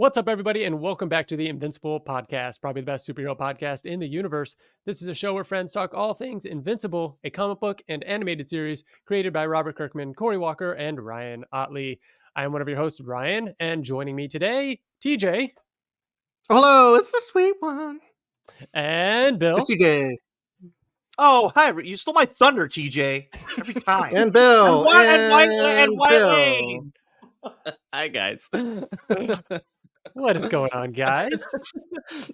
What's up, everybody, and welcome back to the Invincible podcast, probably the best superhero podcast in the universe. This is a show where friends talk all things Invincible, a comic book and animated series created by Robert Kirkman, Corey Walker, and Ryan Ottley. I am one of your hosts, Ryan, and joining me today, TJ. Hello, it's the sweet one. And Bill. It's TJ. Oh, hi. You stole my thunder, TJ. Every time. And Bill. And Wyatt Layne. Hi, guys. What is going on, guys?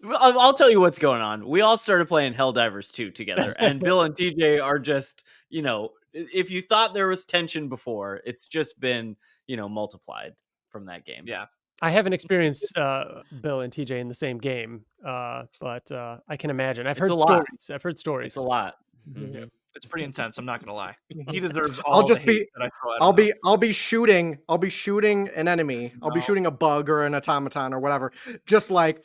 I'll tell you what's going on. We all started playing Helldivers 2 together, and Bill and TJ are just, if you thought there was tension before, it's just been, multiplied from that game. Yeah. I haven't experienced Bill and TJ in the same game, but I can imagine. I've heard stories. It's a lot. Mm-hmm. It's pretty intense. I'm not gonna lie. He deserves all the hate that I throw at him. I'll be shooting an enemy. I'll be shooting a bug or an automaton or whatever. Just like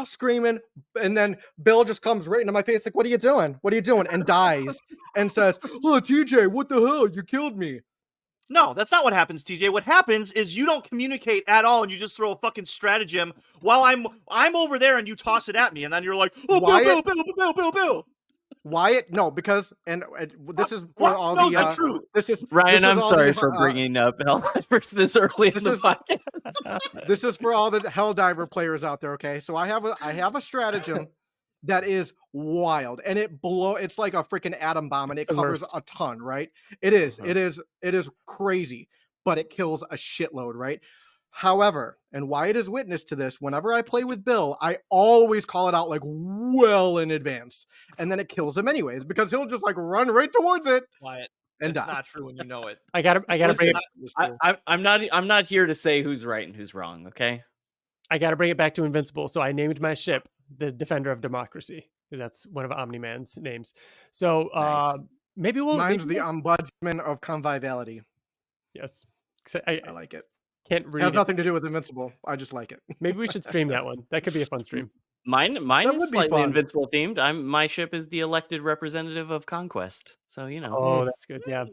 screaming, and then Bill just comes right into my face like, "What are you doing? What are you doing?" and dies and says, "Oh, TJ, what the hell? You killed me." No, that's not what happens, TJ. What happens is you don't communicate at all, and you just throw a fucking stratagem while I'm over there, and you toss it at me, and then you're like, "Oh, Bill." Wyatt, no, because this is for all the truth. This is Ryan. I'm sorry for bringing up Helldivers this early in the podcast. This is for all the Helldiver players out there. Okay, so I have a stratagem that is wild, and it's like a freaking atom bomb, and it covers a ton. Right? It is crazy, but it kills a shitload. Right? However, and Wyatt is witness to this, whenever I play with Bill, I always call it out like well in advance. And then it kills him anyways, because he'll just like run right towards it. Wyatt, and that's die. not true when you know it. I gotta bring it. I'm not here to say who's right and who's wrong, okay? I gotta bring it back to Invincible. So I named my ship the Defender of Democracy, because that's one of Omni-Man's names. So Nice. Mine's the Ombudsman of Conviviality. Yes. I like it. Can't read. It has nothing to do with Invincible. I just like it. Maybe we should stream that one. That could be a fun stream. Mine is slightly Invincible themed. My ship is the elected representative of Conquest. So Oh, that's good. Yeah.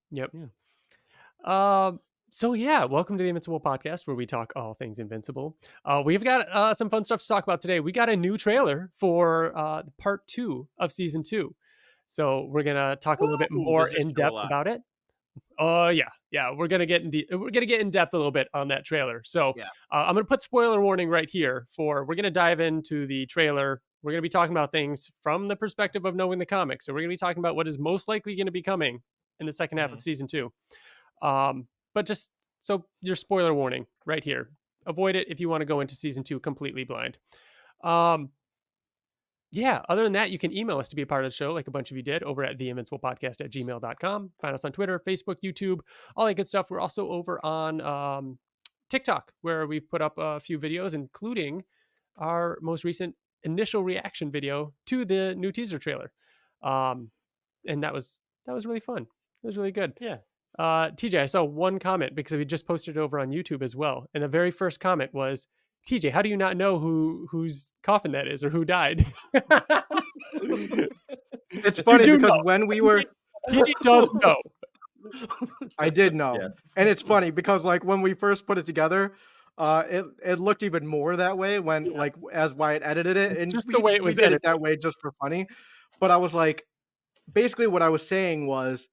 Yep. Yeah. So yeah, welcome to the Invincible podcast, where we talk all things Invincible. We've got some fun stuff to talk about today. We got a new trailer for part 2 of season 2. So we're gonna talk a little bit more in depth about it. Yeah. We're gonna get in depth a little bit on that trailer. So I'm gonna put spoiler warning right here. We're gonna dive into the trailer. We're gonna be talking about things from the perspective of knowing the comics. So we're gonna be talking about what is most likely going to be coming in the second half of season 2. But just so your spoiler warning right here. Avoid it if you want to go into season 2 completely blind. Yeah, other than that, you can email us to be a part of the show, like a bunch of you did, over at theinvinciblepodcast@gmail.com. Find us on Twitter, Facebook, YouTube, all that good stuff. We're also over on TikTok, where we've put up a few videos, including our most recent initial reaction video to the new teaser trailer. And that was really fun. It was really good. Yeah. TJ, I saw one comment because we just posted it over on YouTube as well. And the very first comment was, TJ, how do you not know whose coffin that is or who died? It's funny because when we were TJ does know. I did know. Yeah. And it's funny because like when we first put it together, it looked even more that way when like as Wyatt edited it, and just the way it was edited that way just for funny. But I was like, basically what I was saying was,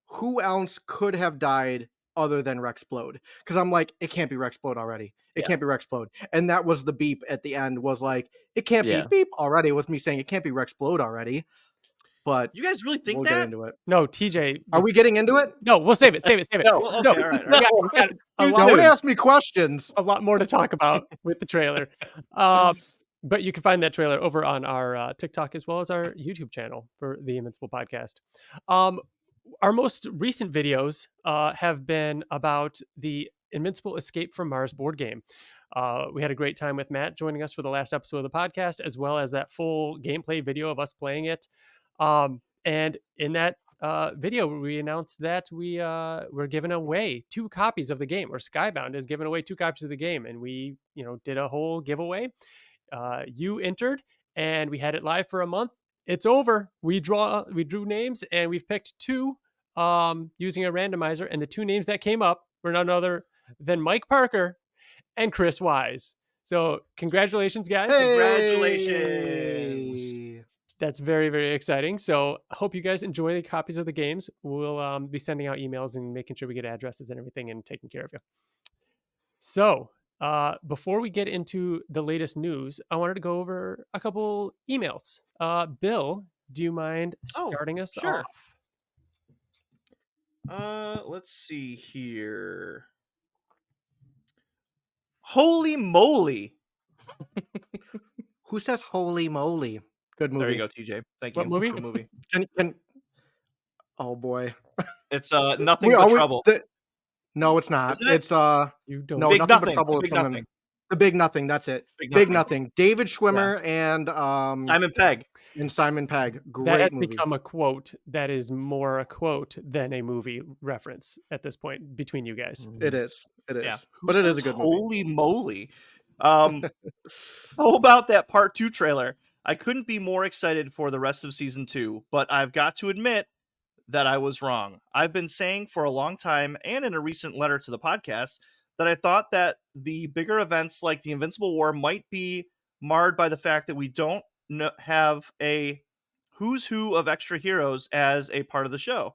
who else could have died other than Rexplode? Because I'm like, it can't be Rexplode already. It can't be Rexplode. And that was the beep at the end, was like, it can't be beep already. It was me saying it can't be Rexplode already. But you guys really think we'll get into it. No, TJ. Are we getting into it? No, we'll save it. No, okay, all right. Don't ask me questions. A lot more to talk about with the trailer. But you can find that trailer over on our TikTok as well as our YouTube channel for the Invincible podcast. Our most recent videos have been about the Invincible Escape from Mars board game. We had a great time with Matt joining us for the last episode of the podcast, as well as that full gameplay video of us playing it. And in that video, we announced that we're giving away 2 copies of the game, or Skybound is giving away 2 copies of the game. And we, did a whole giveaway. You entered, and we had it live for a month. It's over. We drew names, and we've picked 2 using a randomizer, and the 2 names that came up were none other than Mike Parker and Chris Wise. So congratulations, guys. Congratulations. Hey. That's very, very exciting. So I hope you guys enjoy the copies of the games. We'll be sending out emails and making sure we get addresses and everything and taking care of you. So before we get into the latest news, I wanted to go over a couple emails. Bill, do you mind Oh, starting us sure. off? Let's see here. Holy moly. Who says holy moly? Good movie. There you go, TJ. Thank What you. movie? Good movie. Can oh boy. It's Nothing We But always Trouble. no, it's not. Isn't it? It's You don't. no, Big Nothing But Nothing. Trouble. Big It's from Nothing. The Big Nothing. That's it. Big Big Nothing. Nothing. David Schwimmer and Simon Pegg. Simon Pegg. That has Great movie. become a quote that is more a quote than a movie reference at this point between you guys. It is. It is. Yeah. But it is a good movie. Holy moly. How about that part 2 trailer? I couldn't be more excited for the rest of season 2, but I've got to admit that I was wrong. I've been saying for a long time and in a recent letter to the podcast that I thought that the bigger events like the Invincible War might be marred by the fact that we don't have a who's who of extra heroes as a part of the show.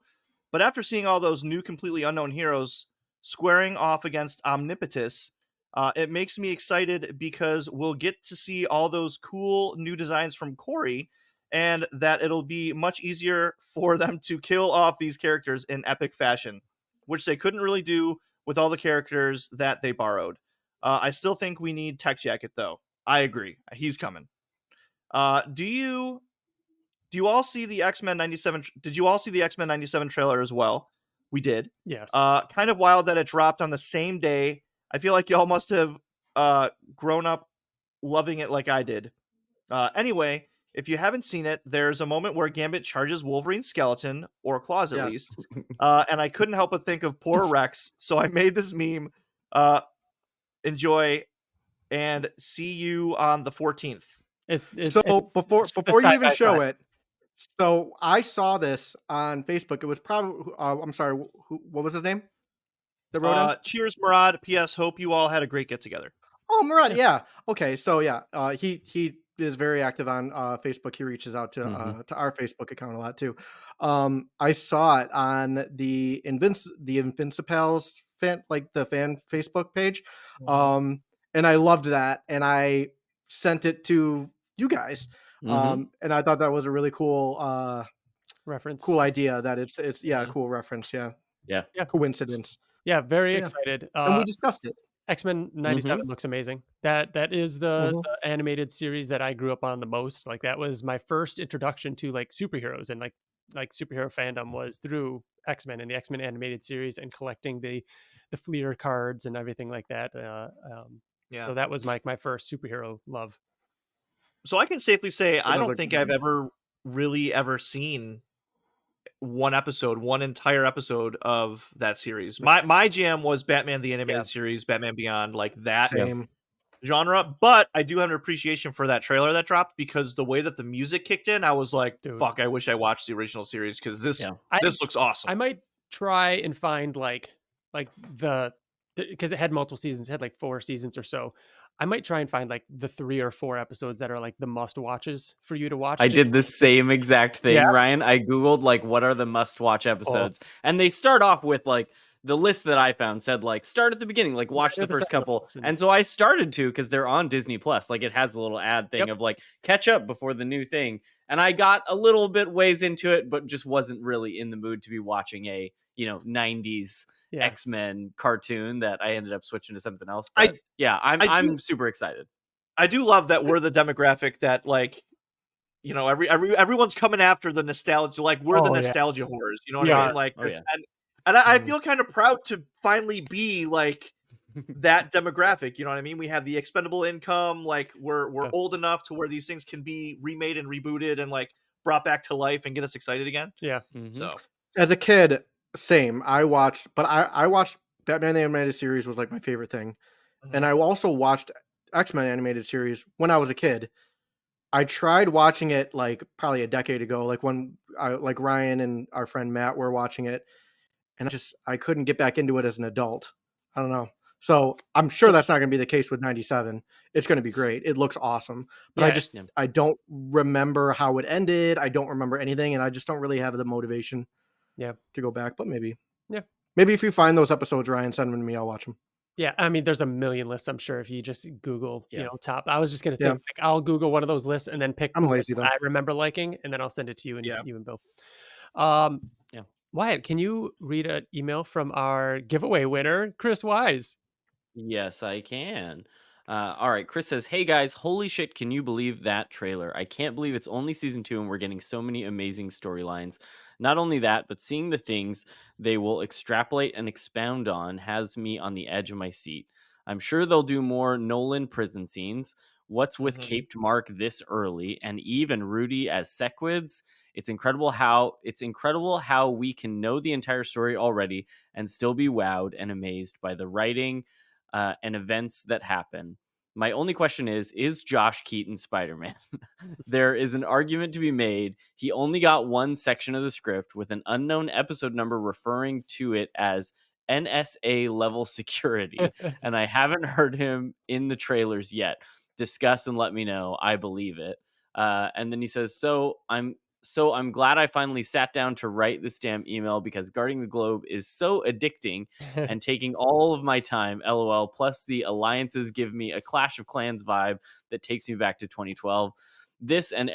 But after seeing all those new completely unknown heroes squaring off against Omnipotus, it makes me excited because we'll get to see all those cool new designs from Corey, and that it'll be much easier for them to kill off these characters in epic fashion, which they couldn't really do with all the characters that they borrowed. I still think we need Tech Jacket, though. I agree. He's coming. Do you all see the X-Men 97? Did you all see the X-Men 97 trailer as well? We did. Yes. Kind of wild that it dropped on the same day. I feel like y'all must have grown up loving it like I did. Anyway, if you haven't seen it, there's a moment where Gambit charges Wolverine's skeleton, or claws at Yes. least, and I couldn't help but think of poor Rex, so I made this meme. Enjoy, and see you on the 14th. So before you even show it, so I saw this on Facebook. It was probably I'm sorry, what was his name? That wrote in? Cheers, Murad. P.S. Hope you all had a great get together. Oh, Murad, yeah. Okay, so yeah, he is very active on Facebook. He reaches out to our Facebook account a lot too. I saw it on the Invincibles fan, like the fan Facebook page, and I loved that, and I sent it to you guys, and I thought that was a really cool reference. cool idea. That it's cool reference. Yeah, coincidence. Yeah, very Yeah. excited. And we discussed it. X-Men 97 looks amazing. That is the animated series that I grew up on the most. Like that was my first introduction to like superheroes, and like superhero fandom was through X-Men and the X-Men animated series and collecting the Fleer cards and everything like that. So that was my first superhero love. So I can safely say I don't think I've ever seen one entire episode of that series. My jam was Batman the Animated Series, Batman Beyond, like that genre. But I do have an appreciation for that trailer that dropped because the way that the music kicked in, I was like, fuck, I wish I watched the original series because this looks awesome. I might try and find like the because it had multiple seasons, it had like 4 seasons or so. I might try and find like the 3 or 4 episodes that are like the must watches for you to watch. I did the same exact thing, Ryan. I Googled like what are the must watch episodes, and they start off with like the list that I found said like start at the beginning, like watch the first couple. And so I started to because they're on Disney Plus. Like it has a little ad thing of like catch up before the new thing. And I got a little bit ways into it, but just wasn't really in the mood to be watching a 90s X-Men cartoon that I ended up switching to something else. But I'm super excited. I do love that we're the demographic that like, everyone's coming after the nostalgia. Like we're the nostalgia whores. You know what I mean? Like, and I feel kind of proud to finally be like that demographic. You know what I mean? We have the expendable income. Like we're old enough to where these things can be remade and rebooted and like brought back to life and get us excited again. Yeah. So as a kid, same. I watched Batman the Animated Series was like my favorite thing. And I also watched X-Men animated series when I was a kid. I tried watching it like probably a decade ago, like when like Ryan and our friend Matt were watching it, and I couldn't get back into it as an adult. I don't know. So I'm sure that's not going to be the case with 97. It's going to be great. It looks awesome, but Yeah. I don't remember how it ended. I don't remember anything, and I just don't really have the motivation Yeah. to go back. But maybe Yeah. if you find those episodes, Ryan, send them to me. I'll watch them. Yeah, I mean, there's a million lists, I'm sure, if you just Google, Yeah. top. I was just gonna Yeah. think, like, I'll Google one of those lists and then pick I'm the one lazy though. I remember liking, and then I'll send it to you and Yeah. you and Bill. Um, Yeah. Wyatt, can you read an email from our giveaway winner, Chris Wise? Yes, I can. All right, Chris says, "Hey guys, holy shit, can you believe that trailer? I can't believe it's only season 2 and we're getting so many amazing storylines. Not only that, but seeing the things they will extrapolate and expound on has me on the edge of my seat. I'm sure they'll do more Nolan prison scenes. What's with Caped Mark this early and Eve and Rudy as Sequids? It's incredible how we can know the entire story already and still be wowed and amazed by the writing and events that happen. My only question is Josh Keaton Spider-Man? There is an argument to be made. He only got one section of the script with an unknown episode number referring to it as NSA level security, and I haven't heard him in the trailers yet. Discuss and let me know. I believe it. And then he says, I'm glad I finally sat down to write this damn email because guarding the globe is so addicting and taking all of my time. LOL. Plus, the alliances give me a Clash of Clans vibe that takes me back to 2012. This and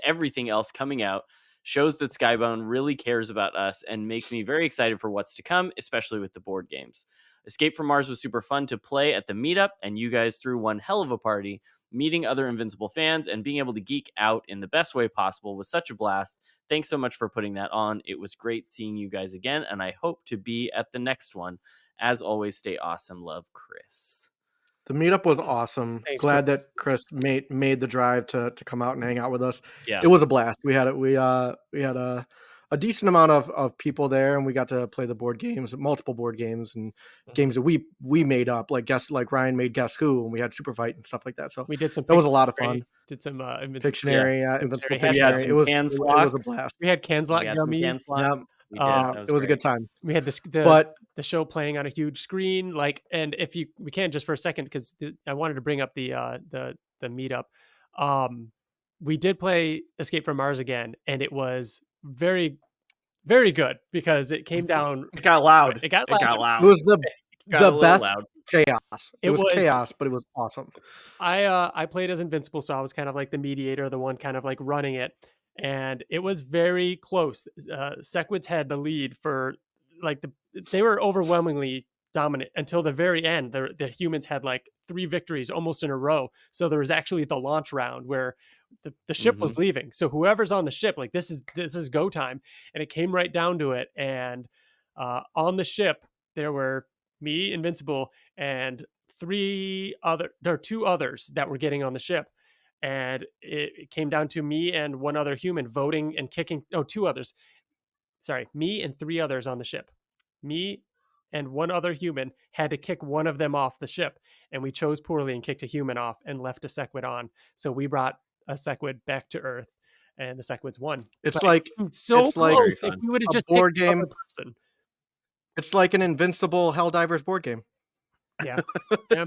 everything else coming out shows that Skybound really cares about us and makes me very excited for what's to come, especially with the board games. Escape from Mars was super fun to play at the meetup, and you guys threw one hell of a party. Meeting other Invincible fans and being able to geek out in the best way possible was such a blast. Thanks so much for putting that on. It was great seeing you guys again, and I hope to be at the next one. As always, stay awesome. Love, Chris. The meetup was awesome. Thanks, Glad Chris. that Chris made the drive to come out and hang out with us. Yeah. It was a blast. We had a decent amount of people there, and we got to play the board games, multiple board games, and games that we made up, like Ryan made Guess Who, and we had Super Fight and stuff like that. So We did some that was a lot of fun. did some Pictionary, Invincible Pictionary. We had Pictionary. some It was Canslock. a blast. We had Canslot We had some gummies. Canslock. Yeah, We did. Um, That it was a great. good time. We had But the show playing on a huge screen, like, and if we can just for a second, because I wanted to bring up the meetup. We did play Escape from Mars again, and it was very, very good because it came down. It got loud. It got It got it loud. was Got a the little best loud. chaos. It It was was- chaos, but it was awesome. I played as Invincible, so I was kind of like the mediator, the one kind of like running it, and it was very close. Sequids had the lead for like they were overwhelmingly dominant until the very end. The humans had like 3 victories almost in a row. So there was actually the launch round where the ship was leaving. So whoever's on the ship, like this is go time, and it came right down to it. And on the ship there were me, Invincible, and 2 others that were getting on the ship, and it came down to me and one other human voting and kicking. No, 2 others. Sorry, me and 3 others on the ship. Me and one other human had to kick one of them off the ship, and we chose poorly and kicked a human off and left a Sequid on. So we brought a Sequid back to Earth, and the Sequids won. It's But like so it's like close. If we would have a just board picked another game. person. It's like an Invincible Helldivers board game. Yeah. Yeah.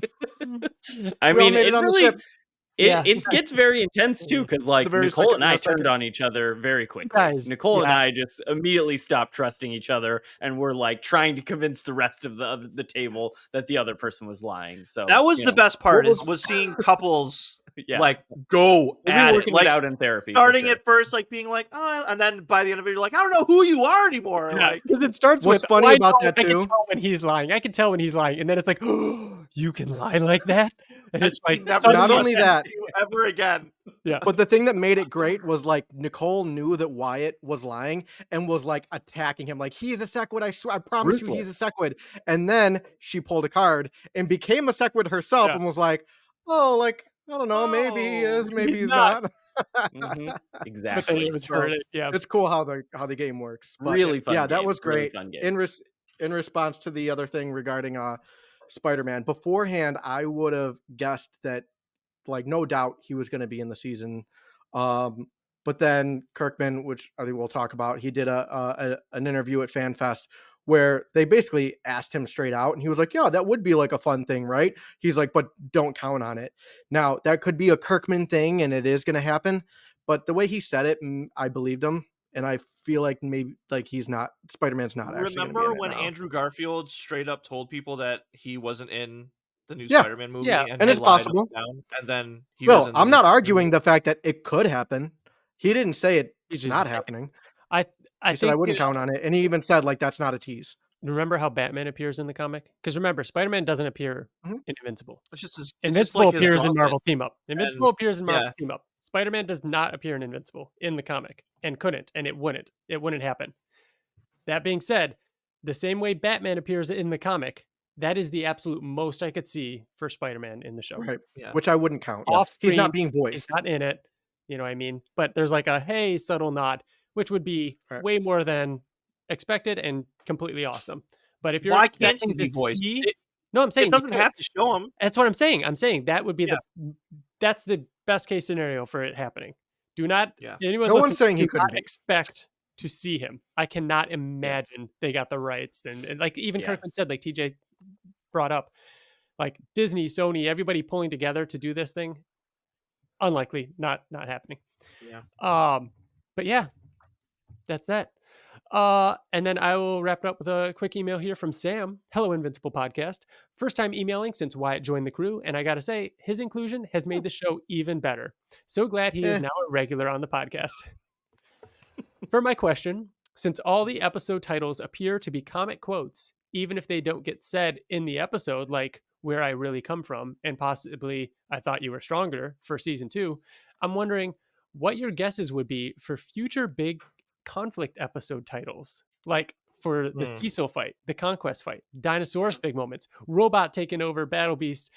I We all mean, made it it on the really ship. it gets very intense too, because like very Nicole second- and I the second. turned on each other very quickly. Guys, Nicole and yeah. I just immediately stopped trusting each other, and we're like trying to convince the rest of the table that the other person was lying. So That was you the know, best part What was seeing couples yeah, like go we'll at be it. working Like it out in therapy. for starting sure. at first, like being like, oh, and then by the end of it, you're like, I don't know who you are anymore. Yeah, Like, because it starts What's with funny "Oh, I about know, that I can too- tell when he's lying. I can tell when he's lying," and then it's like, "Oh, you can lie like that," and and it's she like never suddenly- Not only trusts that- you ever again. yeah, But the thing that made it great was like Nicole knew that Wyatt was lying and was like attacking him, like he's a Sequid. I swear, I promise you, he's a Sequid. And then she pulled a card and became a Sequid herself, Yeah. and was like, "Oh, like I don't know, maybe he is, maybe he's he's not." not." Mhm, but then exactly. it was So, her. Yeah, It's cool how the game works. But Really fun. yeah, that game, was really great. fun game. In response to the other thing regarding Spider-Man, beforehand, I would have guessed that, like, no doubt he was going to be in the season. But then Kirkman, which I think we'll talk about, he did an interview at FanFest where they basically asked him straight out, and he was like, "Yeah, that would be like a fun thing, right?" He's like, "But don't count on it." Now that could be a Kirkman thing, and it is going to happen. But the way he said it, I believed him, and I feel like maybe like he's not Spider-Man's not actually going to be in Remember it when now. Andrew Garfield straight up told people that he wasn't in the new Yeah, Spider-Man movie, yeah, and and he it's lied up possible. and down, and then he was Well, in the I'm new not Spider-Man arguing movie? the fact that it could happen. He didn't say it's TJ's not just saying happening. I He said I think wouldn't count on it, and he even said like that's not a tease. remember how Batman appears in the comic? Because remember, Spider-Man doesn't appear Mhm. in Invincible. It's just Invincible like his appears in gauntlet, Marvel Team Up. Invincible and appears in Marvel yeah, Team Up. Spider-Man does not appear in Invincible in the comic and couldn't, and it wouldn't. It wouldn't happen. That being said, the same way Batman appears in the comic, that is the absolute most I could see for Spider-Man in the show. Right. yeah. Which I wouldn't count. Off He's screen, not being he's voiced. not in it. You know what I mean? But there's like a hey subtle nod, which would be Right. way more than expected and completely awesome. But if you're Why can't he expecting be to voiced? see, no, I'm It saying you doesn't could. have to show him. That's what I'm saying. I'm saying that would be Yeah, that's the best case scenario for it happening. Do not yeah. anyone No one's listen, saying he do couldn't not be. expect to see him. I cannot Yeah. imagine they got the rights. And like even Yeah. Kirkman said, like TJ brought up, like Disney, Sony, everybody pulling together to do this thing. Unlikely, not happening. Yeah. But yeah, that's that. And then I will wrap it up with a quick email here from Sam. Hello, Invincible Podcast. First time emailing since Wyatt joined the crew, and I gotta say, his inclusion has made the show even better. So glad he is Eh. now a regular on the podcast. For my question, since all the episode titles appear to be comic quotes, even if they don't get said in the episode, like Where I Really Come From and possibly I Thought You Were Stronger for season 2, I'm wondering what your guesses would be for future big conflict episode titles. Like for the Hmm. Cecil fight, the Conquest fight, Dinosaurus big moments, Robot taking over Battle Beast.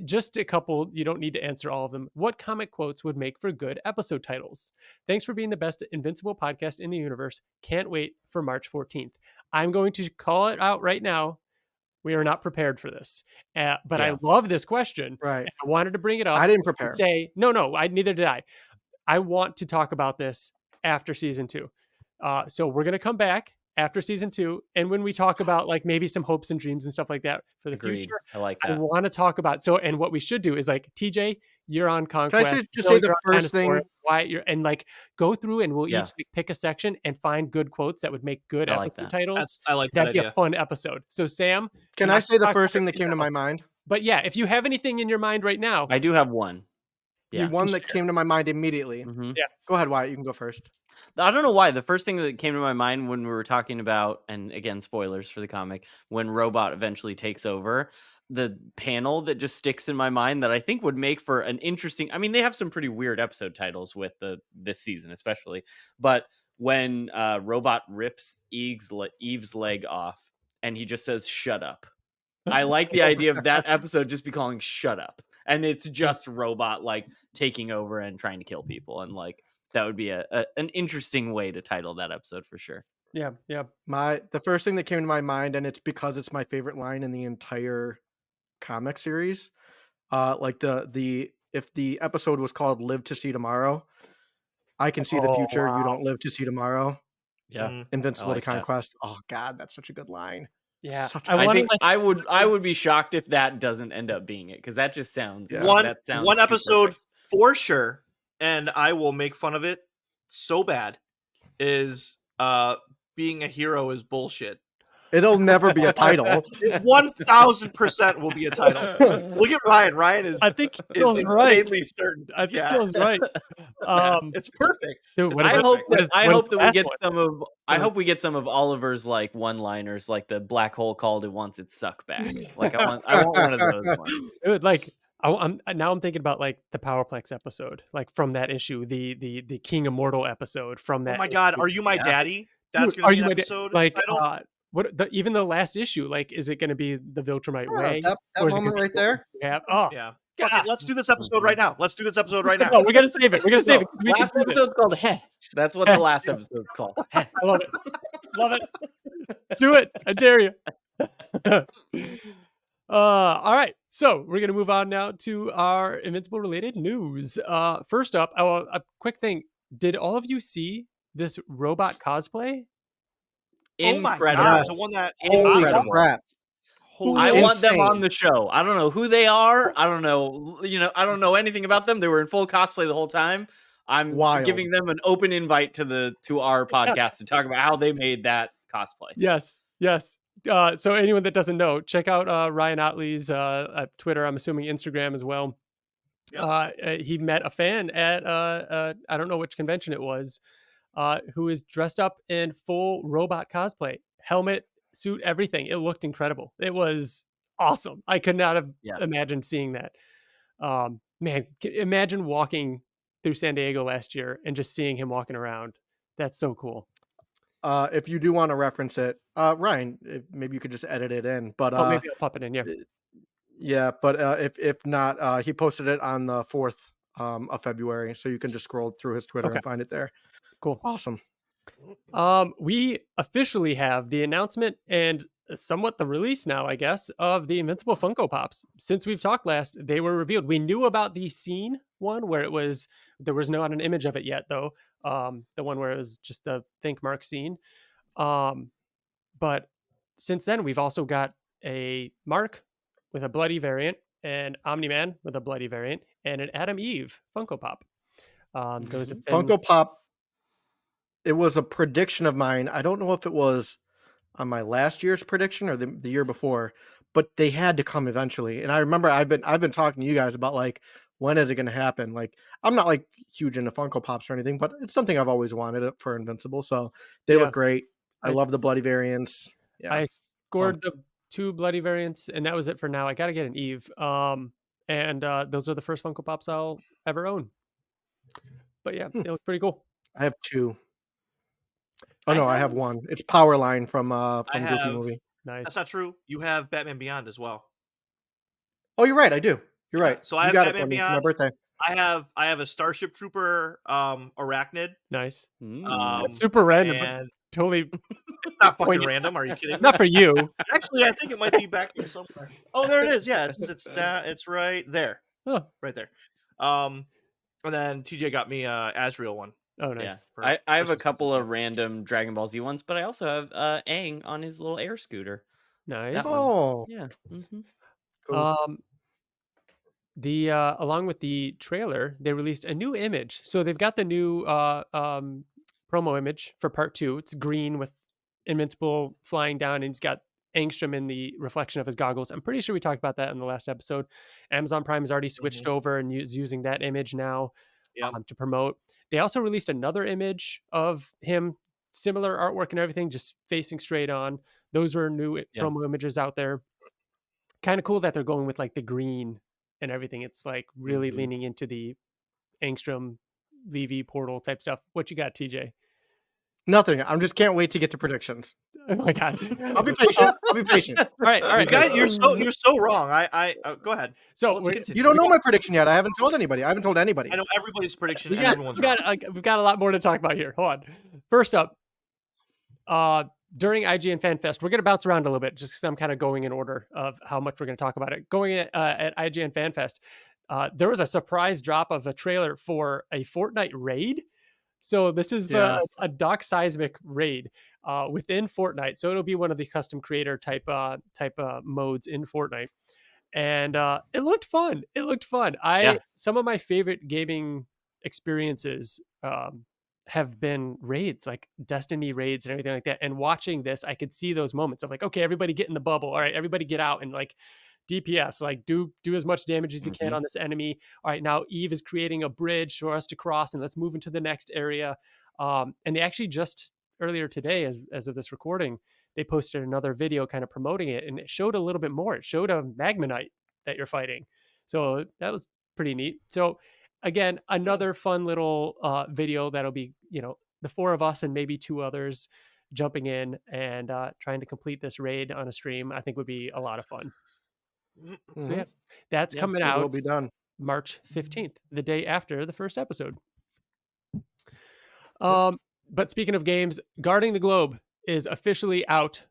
Just a couple, you don't need to answer all of them. What comic quotes would make for good episode titles? Thanks for being the best Invincible podcast in the universe. Can't wait for March 14th. I'm going to call it out right now. We are not prepared for this. But I Yeah. love this question. Right. And I wanted to bring it up I didn't and prepare. say, no, neither did I. I want to talk about this after season 2. So we're going to come back after season 2. And when we talk about like maybe some hopes and dreams and stuff like that for the Agreed. future, I like I that. want to talk about and what we should do is like TJ, you're on Can I Conquest. just Phil, say the you're on first Dinosaur, thing? Wyatt, you're and like go through and we'll Yeah. each like, pick a section and find good quotes that would make good I like episode that. titles. I like that That'd be a idea. fun episode. So Sam, Can I'm I not say the gonna talk first about thing it that came to now. my mind? But yeah, if you have anything in your mind right now, I do have one. The Yeah. one that came to my mind immediately. Mhm. yeah, Go ahead, Wyatt. You can go first. I don't know why. The first thing that came to my mind when we were talking about, and again, spoilers for the comic, when Robot eventually takes over, the panel that just sticks in my mind that I think would make for an interesting. I mean, they have some pretty weird episode titles with this season, especially. But when Robot rips Eve's leg off, and he just says "shut up," I like the idea of that episode just be calling "shut up," and it's just Robot like taking over and trying to kill people, and like that would be an interesting way to title that episode for sure. yeah. The first thing that came to my mind, and it's because it's my favorite line in the entire comic series. Like if the episode was called "Live to See Tomorrow," I can see the Oh, future. You wow. don't live to see tomorrow. Yeah, Mhm. Invincible like to that. Conquest. Oh God, that's such a good line. Yeah. Such I a I wanna, think like I would be shocked if that doesn't end up being it because that just sounds Yeah. that sounds One too episode perfect. for sure, and I will make fun of it so bad, is being a hero is bullshit. It'll never be a title. 1000% will be a title. Look at Ryan. Ryan is I think is Phil's right. insanely certain. I think Yeah. Phil's right. Yeah, it's perfect. Dude, what It's is I it? hope perfect. What that is- I what is hope the that we last get one? some of I hope we get some of Oliver's like one-liners, like the black hole called it wants its suck back. Like I want one of those ones. Dude, like I'm now I'm thinking about like the Powerplex episode, like from that issue, the King Immortal episode from Oh that. my god, issue. are you my Yeah. daddy? That's Dude, gonna are be you an my da- episode like title. even the last issue? Like, is it going to be the Viltrumite Yeah, way, that or is it moment gonna right be what there. we have? Oh, Yeah. God. Fuck it, let's do this episode right now. Let's do this episode right now. No, we're gonna save it. We're gonna save No, it. 'Cause we can last save it. episode's called Heh. That's what the last episode's called. Heh. I love it. Love it. Do it. I dare you. All right. So we're gonna move on now to our Invincible related news. First up, a quick thing. Did all of you see this robot cosplay? Oh my Incredible. god, Yes. the one that Holy Incredible. crap. Holy I shit. want them Insane. on the show. I don't know who they are. I don't know. I don't know anything about them. They were in full cosplay the whole time. I'm Wild. giving them an open invite to our podcast to talk about how they made that cosplay. Yes, yes. So anyone that doesn't know, check out Ryan Ottley's Twitter. I'm assuming Instagram as well. Yep. He met a fan at I don't know which convention it was, who is dressed up in full robot cosplay, helmet, suit, everything. It looked incredible. It was awesome. I could not have Yeah. imagined seeing that. Man, imagine walking through San Diego last year and just seeing him walking around. That's so cool. If you do want to reference it, Ryan, maybe you could just edit it in. But Oh, maybe I'll pop it in. Yeah. yeah, but if not, he posted it on the 4th of February, so you can just scroll through his Twitter Okay. and find it there. Cool. Awesome. We officially have the announcement and somewhat the release now, I guess, of the Invincible Funko Pops. Since we've talked last, they were revealed. We knew about the scene one where there was not an image of it yet, though. The one where it was just the Think Mark scene. But since then, we've also got a Mark with a bloody variant, an Omni-Man with a bloody variant, and an Adam Eve Funko Pop. Those have been Funko Pop. It was a prediction of mine. I don't know if it was on my last year's prediction or the year before, but they had to come eventually. And I remember I've been talking to you guys about like, when is it going to happen? Like, I'm not like huge into Funko Pops or anything, but it's something I've always wanted for Invincible. So they Yeah. look great. I I- love the bloody variants. Yeah. I scored the 2 bloody variants, and that was it for now. I got to get an Eve. And those are the first Funko Pops I'll ever own. But yeah, they look pretty cool. I have 2. Oh I no, I have have- 1. It's Powerline from Goofy have- movie. Nice. That's not true. You have Batman Beyond as well. Oh, you're right. I do. You're Yeah, right. so I you have got it Batman for me for my Beyond. birthday. I have a Starship Trooper Arachnid. Nice. Um, Super random, but and totally it's not fucking Poignant. random. Are you kidding me? not for you. Actually, I think it might be back there somewhere. Oh, there it is. Yeah, it's right there, Oh, right there. And then TJ got me Azrael one. oh nice. Yeah. for I have a Christmas couple this of random Dragon Ball Z ones, but I also have Aang on his little air scooter. Nice. That one. Oh, Yeah. hmm cool. The along with the trailer, they released a new image. So they've got the new promo image for part 2. It's green with Invincible flying down, and he's got Angstrom in the reflection of his goggles. I'm pretty sure we talked about that in the last episode. Amazon Prime has already switched over and is using that image now Yep. to promote. They also released another image of him, similar artwork and everything, just facing straight on. Those were new promo images out there. Kind of cool that they're going with like the green and everything. It's like really leaning into the Angstrom, Levy portal type stuff. What you got, TJ? Nothing. I'm just can't wait to get to predictions. Oh my god! I'll be patient. I'll be patient. All right, You guys, you're so wrong. I go ahead. So Let's we're- continue. You don't know my prediction yet. I haven't told anybody. I haven't told anybody. I know everybody's prediction we and got, everyone's we wrong. got, we've got a lot more to talk about here. Hold on. First up, during IGN Fan Fest, we're going to bounce around a little bit just because I'm kind of going in order of how much we're going to talk about it. Going at IGN Fan Fest, there was a surprise drop of a trailer for a Fortnite raid. So this is a Doc Seismic raid within Fortnite. So it'll be one of the custom creator type modes in Fortnite. And it looked fun. It looked fun. Some of my favorite gaming experiences have been raids, like Destiny raids and everything like that. And watching this, I could see those moments of like, okay, everybody get in the bubble. All right, everybody get out and like DPS, like do as much damage as you can on this enemy. All right, now Eve is creating a bridge for us to cross, and let's move into the next area. And they actually just earlier today, as of this recording, they posted another video kind of promoting it, and it showed a little bit more. It showed a Magmanite that you're fighting, so that was pretty neat. So again, another fun little video that'll be, the 4 of us and maybe 2 others jumping in and trying to complete this raid on a stream. I think would be a lot of fun. So yeah, that's coming It will out be done. March 15th, the day after the first episode. But speaking of games, Guarding the Globe is officially out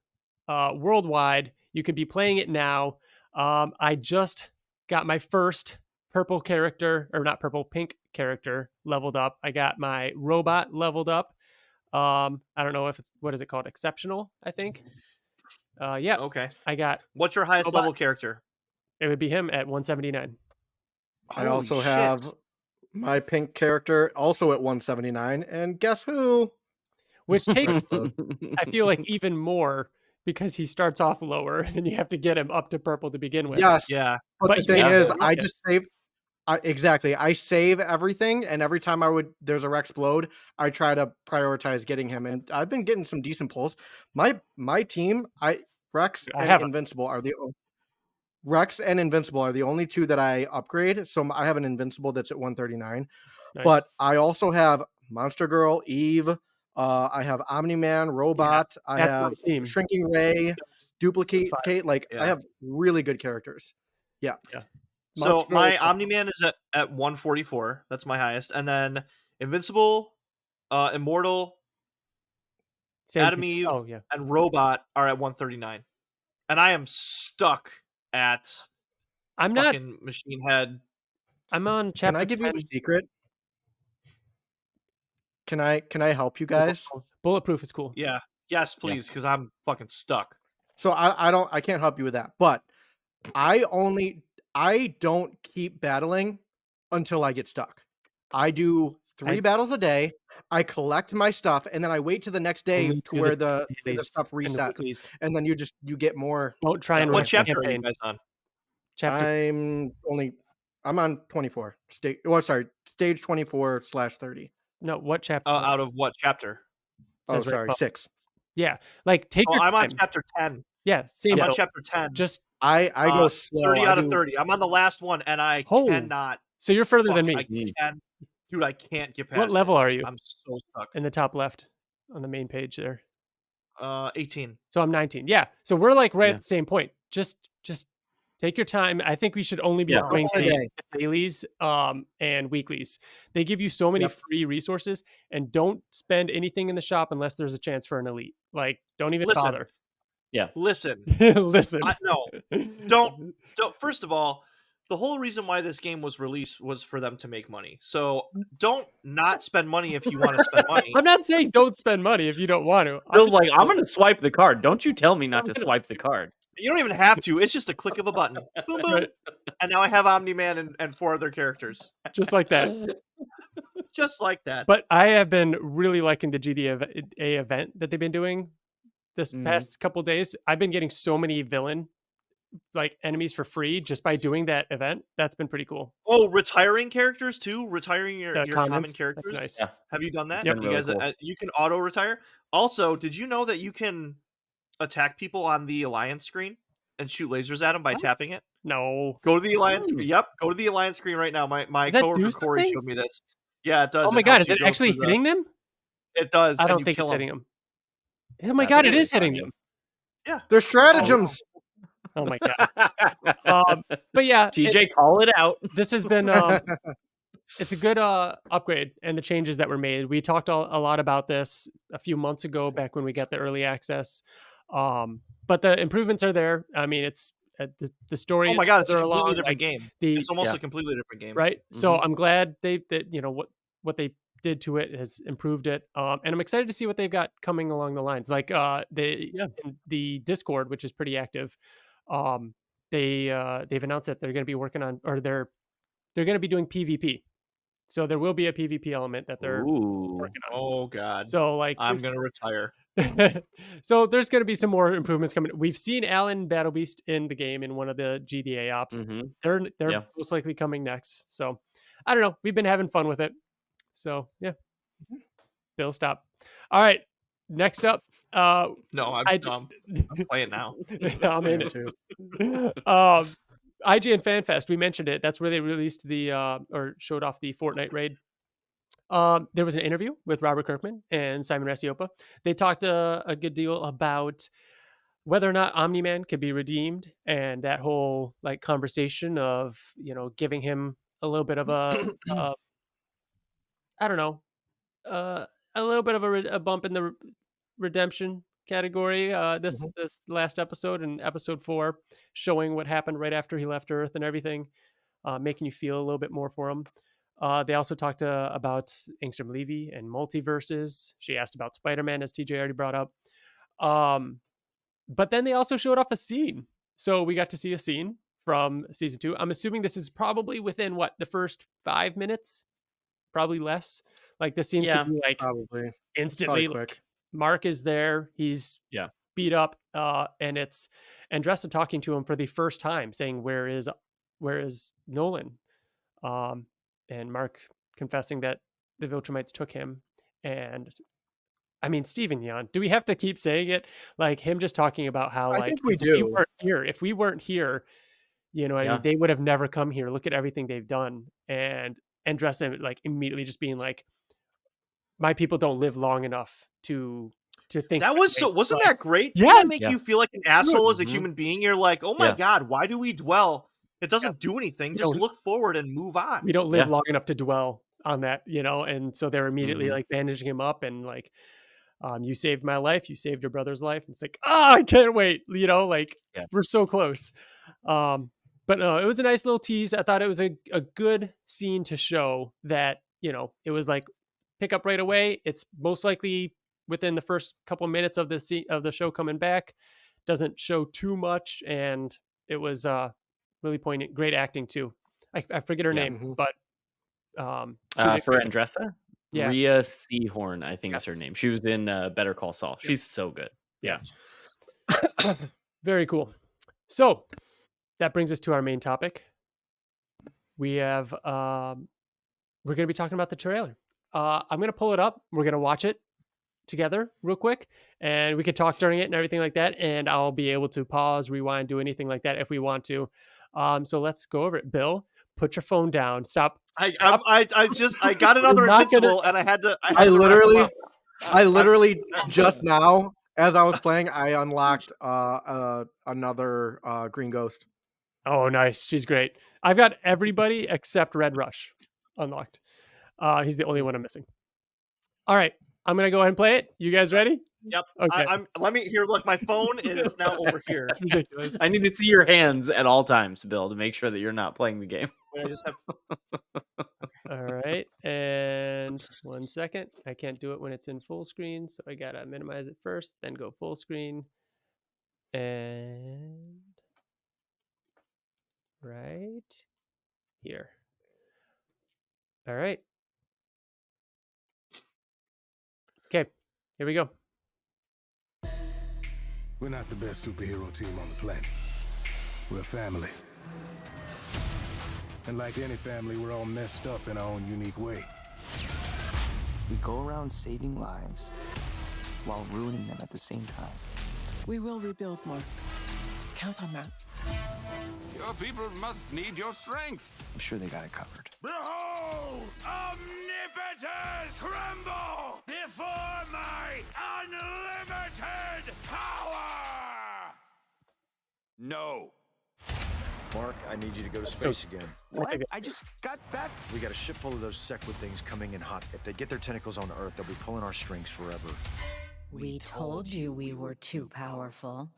worldwide. You can be playing it now. I just got my first pink character leveled up. I got my robot leveled up. I don't know if it's what is it called? Exceptional, I think. Yeah, Okay. I got What's your highest Robot. level character? It would be him at 179, I Holy also shit. have my pink character also at 179, and guess who? which takes Close. I feel like even more because he starts off lower and you have to get him up to purple to begin with. Yes, Yeah. but the you thing can is, still I rock it. just save. Exactly, I save everything, and every time there's a Rexplode, I try to prioritize getting him, and I've been getting some decent pulls. My team, Rex I and have Invincible are Rex and Invincible are the only two that I upgrade. So I have an Invincible that's at 139, nice. but I also have Monster Girl, Eve. I have Omni Man, Robot. I that's my have team. Shrinking Ray, That's Duplicate. 5. Like I Yeah. have really good characters. Yeah. So Monster Girl my is awesome. Omni-Man is at 144. That's my highest. And then Invincible, Immortal, Same Adam team. Eve, Oh yeah. and Robot are at 139. And I am stuck at I'm not. fucking Machine Head. I'm on Can chapter I give you 10. a secret? Can I help you guys? Bulletproof is cool. Yeah. Yes, please, because I'm fucking stuck. So I can't help you with that, but I don't keep battling until I get stuck. I do 3 battles a day. I collect my stuff, and then I wait to the next day Only to do where the the dailies stuff and the resets, weeklies. and then you get more. Don't try and What What rush the chapter are you campaign. guys on? Chapter. I'm on 24 stage. Well, sorry, stage 24/30. No, what chapter? Out of what chapter? Oh, Says right sorry, above. 6. Yeah, like take Oh, your I'm on time. chapter 10. Yeah, same. I'm on boat. chapter 10. Just I go slow. 30 I out of do 30. I'm on the last one, and I Oh. cannot. so you're further Fuck, than me. I can, dude. I can't get past What level it. are you? I'm so stuck. In the top left on the main page there. 18. So I'm 19. Yeah. So we're like right Yeah. at the same point. Just take your time. I think we should only be Yeah. doing Double a day. the dailies and weeklies. They give you so many Yep. free resources, and don't spend anything in the shop unless there's a chance for an elite. Like don't even Listen. bother. Listen, Listen. no, don't. First of all, the whole reason why this game was released was for them to make money. So don't not spend money if you want to spend money. I'm not saying don't spend money if you don't want to. Bill's like, I'm gonna swipe the card. Don't you tell me not to gonna swipe the card. You don't even have to. It's just a click of a button. Boom, boom. Right. And now I have Omni-Man and 4 other characters. Just like that. Just like that. But I have been really liking the GDA event that they've been doing this past couple days. I've been getting so many villain like enemies for free just by doing that event. That's been pretty cool. Oh, retiring characters too? Retiring your common Commons, characters? That's nice. Yeah. Have you done that? Yep. You Really guys, cool. you can auto retire. Also, did you know that you can attack people on the alliance screen and shoot lasers at them by What? tapping it? No. Go to the alliance screen. Ooh. Yep, go to the alliance screen right now. My Does that coworker do Corey something? showed me this. Yeah, it does. Oh my It god, helps is you it go actually through the- hitting them? It does. I and don't you think kill it's 'em. hitting them. Oh my That's god, what it it is is. hitting them. There's stratagems. Oh my god. But yeah, TJ, call it out. this has been it's a good upgrade and the changes that were made. We talked a lot about this a few months ago back when we got the early access. But the improvements are there. I mean, it's the story Oh is my god, it's a further completely along, different like, game. the It's almost Yeah. a completely different game. right. So Mhm. I'm glad that you know what they did to it has improved it. And I'm excited to see what they've got coming along the lines. Like in the Discord, which is pretty active. They've announced that they're going to be working on, or they're going to be doing PvP. So there will be a PvP element that they're Ooh. working on. Oh god. So like I'm gonna retire. so there's going to be some more improvements coming. We've seen Alan Battle Beast in the game in one of the GDA ops. Mhm. They're Yeah. most likely coming next. So I don't know. We've been having fun with it. So yeah. Bill, stop. All right. Next up, No, I'm I dumb. I'm playing now. I'm in it too. IGN Fan Fest. We mentioned it. That's where they released the or showed off the Fortnite raid. There was an interview with Robert Kirkman and Simon Rasiopa. They talked a good deal about whether or not Omni-Man could be redeemed, and that whole like conversation of giving him a little bit of a I don't know a little bit of a bump in the redemption category. This last episode and episode 4, showing what happened right after he left Earth and everything, making you feel a little bit more for him. They also talked about Angstrom Levy and multiverses. She asked about Spider-Man, as TJ already brought up. But then they also showed off a scene. So we got to see a scene from season 2. I'm assuming this is probably within the first 5 minutes, probably less. Like this seems to be like Probably instantly. quick. Mark is there. He's beat up, and it's Andressa talking to him for the first time, saying, "Where is Nolan?" And Mark confessing that the Viltrumites took him. And I mean, Stephen Yeun, do we have to keep saying it? Like him just talking about how, I like, think we if do. we weren't here, I mean, they would have never come here. Look at everything they've done. And Andressa like immediately just being like, my people don't live long enough to think that was wasn't like, that great? Yes! Didn't that make you feel like an asshole as a human being? You're like, oh my God, why do we dwell? It doesn't do anything. Just look forward and move on. We don't live long enough to dwell on that, and so they're immediately like bandaging him up and like, you saved my life, you saved your brother's life. And it's like, I can't wait, like we're so close. But no, it was a nice little tease. I thought it was a good scene to show that, it was like pick up right away. It's most likely within the first couple of minutes of the show coming back. Doesn't show too much, and it was really poignant. Great acting too. I forget her name, but for Andressa, Rhea Seehorn, I think is her Yes. name. She was in Better Call Saul. She's so good. Yeah. Very cool. So that brings us to our main topic. We have we're going to be talking about the trailer. I'm going to pull it up. We're going to watch it together real quick, and we could talk during it and everything like that. And I'll be able to pause, rewind, do anything like that if we want to. So let's go over it. Bill, put your phone down. Stop. I got another Invincible, and I had to. I literally just now, as I was playing, I unlocked another Green Ghost. Oh, nice. She's great. I've got everybody except Red Rush unlocked. He's the only one I'm missing. All right. I'm going to go ahead and play it. You guys ready? Yep. Okay. Let me hear. Look, my phone is now over here. It's ridiculous. I need to see your hands at all times, Bill, to make sure that you're not playing the game. I just have. All right. And 1 second. I can't do it when it's in full screen, so I got to minimize it first, then go full screen. And right here. All right. Okay, here we go. We're not the best superhero team on the planet. We're a family. And like any family, we're all messed up in our own unique way. We go around saving lives while ruining them at the same time. We will rebuild, Mark. Count on that. Your people must need your strength. I'm sure they got it covered. Behold, omnipotence tremble before my unlimited power! No. Mark, I need you to go to space again. What? I just got back. We got a ship full of those Sequid things coming in hot. If they get their tentacles on Earth, they'll be pulling our strings forever. We told you we were too powerful.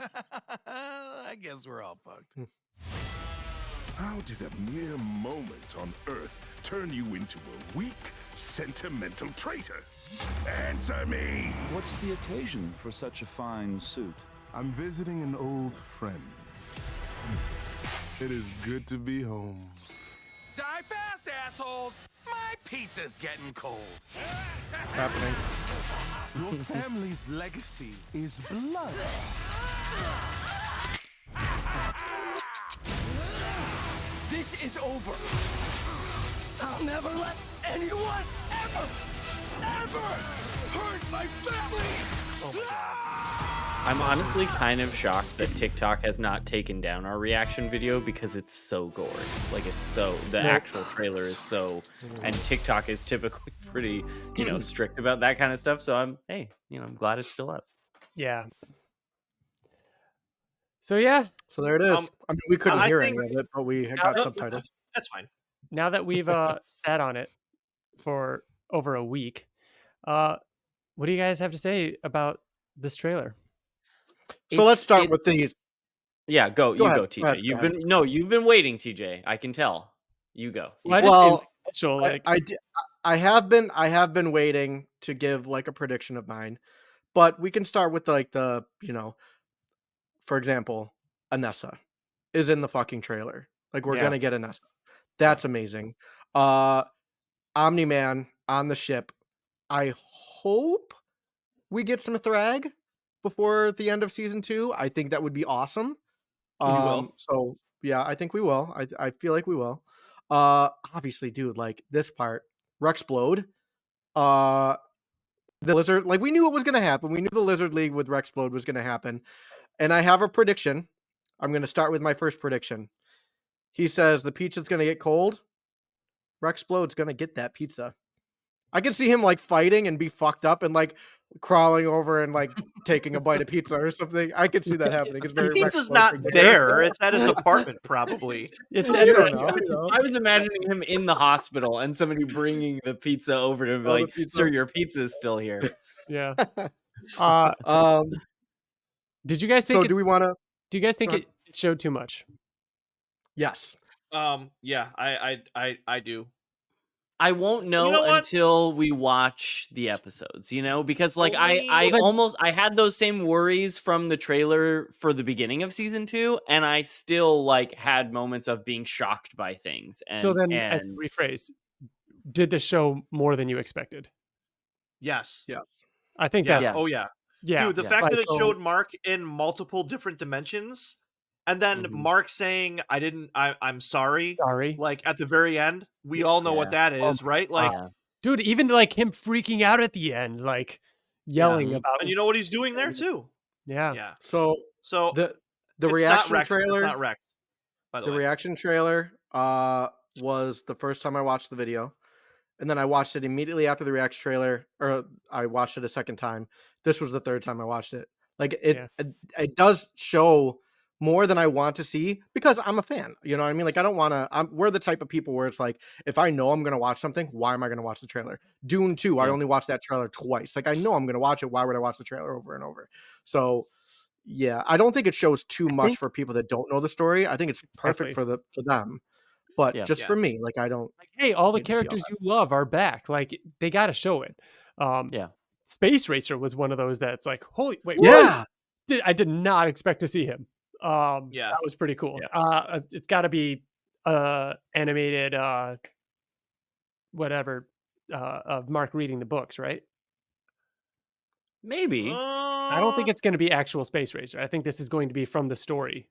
I guess we're all fucked. How did a mere moment on Earth turn you into a weak, sentimental traitor? Answer me! What's the occasion for such a fine suit? I'm visiting an old friend. It is good to be home. Die fast, assholes! My pizza's getting cold. Happening. Your family's legacy is blood. This is over. I'll never let anyone ever hurt my family! Oh my God. I'm honestly kind of shocked that TikTok has not taken down our reaction video because it's so gory. Like the actual trailer is so, and TikTok is typically pretty, strict about that kind of stuff. So I'm glad it's still up. Yeah. So yeah. So there it is. I mean, we couldn't hear any think- of it, but we got subtitles. That's fine. Now that we've sat on it for over a week, what do you guys have to say about this trailer? So let's start with these. Yeah, go. Go ahead, TJ. You've been waiting, TJ. I can tell. You go. Well, Well, special. Like, I have been waiting to give like a prediction of mine, but we can start with like the for example, Anessa is in the fucking trailer. Like we're Yeah. gonna get Anessa. That's amazing. Omni-Man on the ship. I hope we get some Thrag before the end of season 2. I think that would be awesome. We will. So yeah, I think we will. I feel like we will. Obviously, dude, like this part, Rexplode. The Lizard, like we knew it was gonna happen. We knew the Lizard League with Rexplode was gonna happen. And I have a prediction. I'm gonna start with my first prediction. He says the pizza's gonna get cold. Rexplode's gonna get that pizza. I can see him like fighting and be fucked up and like crawling over and like taking a bite of pizza or something. I could see that happening. It's The very pizza's Rexplode not thing to do. there. It's at his apartment, probably. it's You don't know. I was imagining him in the hospital and somebody bringing the pizza over to him, Oh, the like, pizza. "Sir, your pizza is still here." yeah. Um. Did you guys think? So do we want to? Do you guys think Go it showed too much? Yes. Yeah, I do. I won't know, know what? until we watch the episodes, because like Only- I had those same worries from the trailer for the beginning of season 2, and I still like had moments of being shocked by things. And So then, I and rephrase: did the show more than you expected? Yes. Yeah. I think Yeah. that. Oh yeah. Yeah. Dude, the Yeah. fact that Like, it showed Mark in multiple different dimensions, and then Mhm. Mark saying, I'm sorry, Sorry, like at the very end, we all know what that is, right? Like, yeah. dude. Even like him freaking out at the end, like yelling Mhm. about. and you know what he's doing there too? Yeah. Yeah. So So the it's reaction not Rex, trailer. It's not Rex, by the The way. reaction trailer was the first time I watched the video. And then I watched it immediately after the reaction trailer, or I watched it a second time. This was the third time I watched it. Like it does show more than I want to see because I'm a fan. You know what I mean? Like I don't want to. We're the type of people where it's like, if I know I'm gonna watch something, why am I gonna watch the trailer? Dune 2, I Yeah. only watched that trailer twice. Like I know I'm gonna watch it. Why would I watch the trailer over and over? So yeah, I don't think it shows too much for people that don't know the story. I think it's perfect Exactly. for them. But Yeah. just Yeah. for me, like I don't. Like, hey, all the Need to see all characters you love are back. Like they got to show it. Yeah. Space Racer was one of those that's like, holy wait, Yeah. what? I did not expect to see him. Yeah. That was pretty cool. Yeah. It's got to be animated whatever of Mark reading the books, right? Maybe. I don't think it's going to be actual Space Racer. I think this is going to be from the story.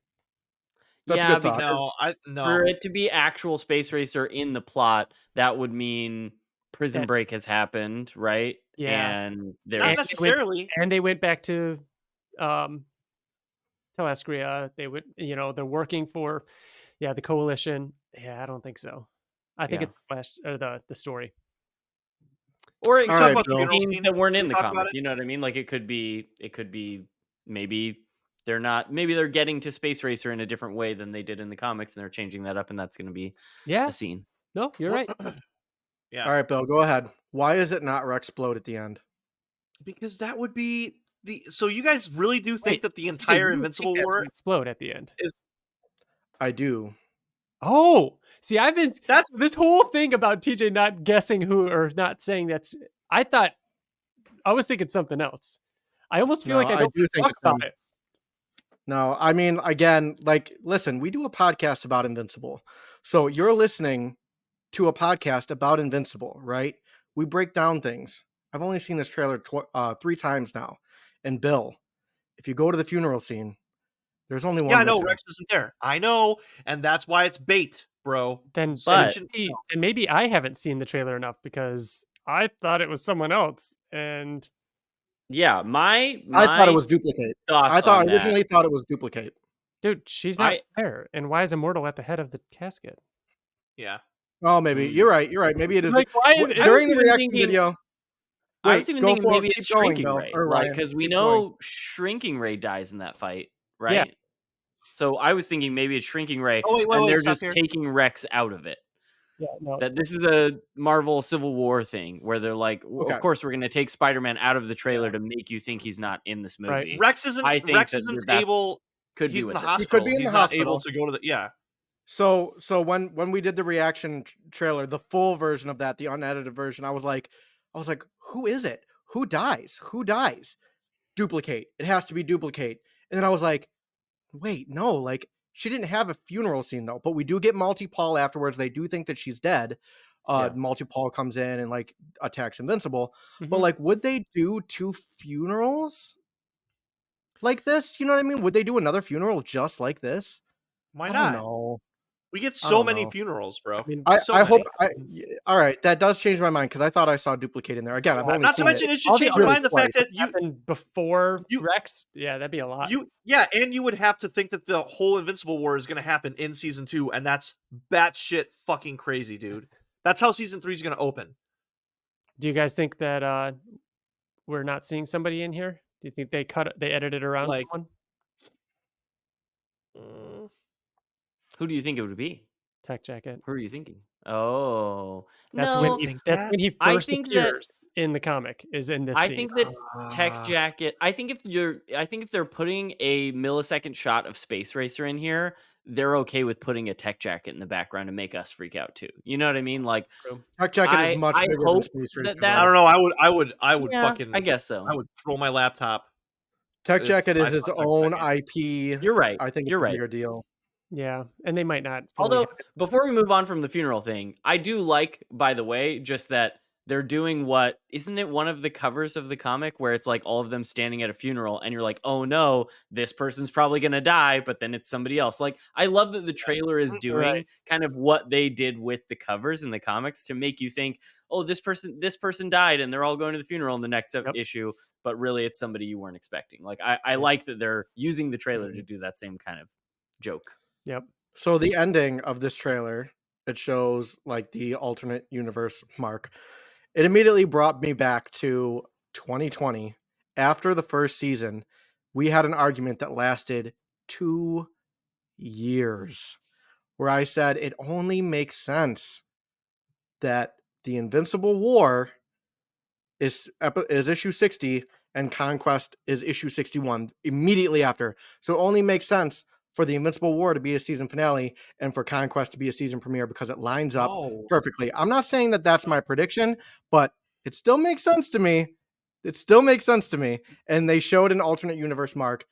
That's a Yeah, good thought. no. For it to be actual Space Racer in the plot, that would mean Prison Break has happened, right? Yeah. And Not there's necessarily. And they went back to Telescria. They would, they're working for the coalition. Yeah, I don't think so. I think Yeah. it's Flash or the story. Or it All could right, be Bill. scenes that weren't in the Talk about comic. it. You know what I mean? Like it could be maybe they're not. Maybe they're getting to Space Racer in a different way than they did in the comics, and they're changing that up, and that's going to be Yeah. a scene. No, you're right. Yeah. All right, Bill, go ahead. Why is it not Rexplode at the end? Because that would be so you guys really do think Wait, that the TJ, entire you Invincible think that's War gonna explode at the end. is I do. Oh, see, I've been That's- this whole thing about TJ not guessing who or not saying that's. I was thinking something else. I almost feel No, like I I don't do think talk it's about him. it. No, I mean, again, like, listen, we do a podcast about Invincible. So you're listening to a podcast about Invincible, right? We break down things. I've only seen this trailer 3 times now. And Bill, if you go to the funeral scene, there's only one. Yeah, I know missing. Rex isn't there. I know, and that's why it's bait, bro. Then, But- maybe I haven't seen the trailer enough because I thought it was someone else. And Yeah, I thought it was Duplicate. thoughts I on that. originally thought it was Duplicate. dude, she's not there. And why is Immortal at the head of the casket? Yeah. Oh, maybe you're right. You're right. Maybe it is. Like, why is During the even reaction thinking- video. I Wait, was even go thinking for it. maybe Keep it's going, Shrinking Bill, Ray, or like Ryan. because we Keep know going. Shrinking Ray dies in that fight, right? So I was thinking maybe it's Shrinking Ray, Oh, wait, and they're stop just here. taking Rex out of it. Yeah, no. That this is a Marvel Civil War thing where they're like, Okay. of course we're going to take Spider-Man out of the trailer to make you think he's not in this movie. Right. Rex isn't I think Rex that isn't that's- able. Could He's be in with the it. hospital. be in the He's not hospital. able to go to the. Yeah. So when we did the reaction trailer, the full version of that, the unedited version, I was like, who is it? Who dies? Who dies? Duplicate. It has to be Duplicate. And then I was like, wait, no, like she didn't have a funeral scene though, but we do get Multi Paul afterwards. They do think that she's dead. Multi Paul comes in and like attacks Invincible. But like, would they do 2 funerals like this? You know what I mean? Would they do another funeral just like this? Why I don't not? know. We get I so don't many know. funerals, bro. So I hope many. all right, that does change my mind because I thought I saw Duplicate in there. Again, I've only Not to seen mention, it. it should All the change your other mind the fact that happened before you Rex. Yeah, that'd be a lot. and you would have to think that the whole Invincible War is going to happen in season 2, and that's batshit fucking crazy, dude. That's how season 3 is going to open. Do you guys think that we're not seeing somebody in here? Do you think they edited around Like, someone? Who do you think it would be? Tech Jacket. Who are you thinking? Oh, That's no. when he I first think that appears in the comic, is in this I scene. think that Tech Jacket. I think if they're putting a millisecond shot of Space Racer in here, they're okay with putting a Tech Jacket in the background to make us freak out too. You know what I mean? Like, Tech Jacket is much I bigger than hope Space Racer. that I don't know. I would yeah, fucking. I guess so. I would throw my laptop. Tech if Jacket I is saw its Tech own Jacket. IP. You're right. I think it's You're a right. bigger deal. Yeah, and they might not. Although, before we move on from the funeral thing, I do like, by the way, just that they're doing isn't it one of the covers of the comic where it's like all of them standing at a funeral and you're like, oh no, this person's probably going to die, but then it's somebody else. Like, I love that the trailer is doing kind of what they did with the covers in the comics to make you think, oh, this person died and they're all going to the funeral in the next issue, but really it's somebody you weren't expecting. Like, I like that they're using the trailer to do that same kind of joke. Yep. So the ending of this trailer, it shows like the alternate universe mark. It immediately brought me back to 2020. After the first season, we had an argument that lasted 2 years where I said it only makes sense that the Invincible War is issue 60 and Conquest is issue 61 immediately after. So it only makes sense for the Invincible War to be a season finale and for Conquest to be a season premiere because it lines up perfectly. I'm not saying that that's my prediction, but it still makes sense to me. It still makes sense to me. And they showed an alternate universe mark.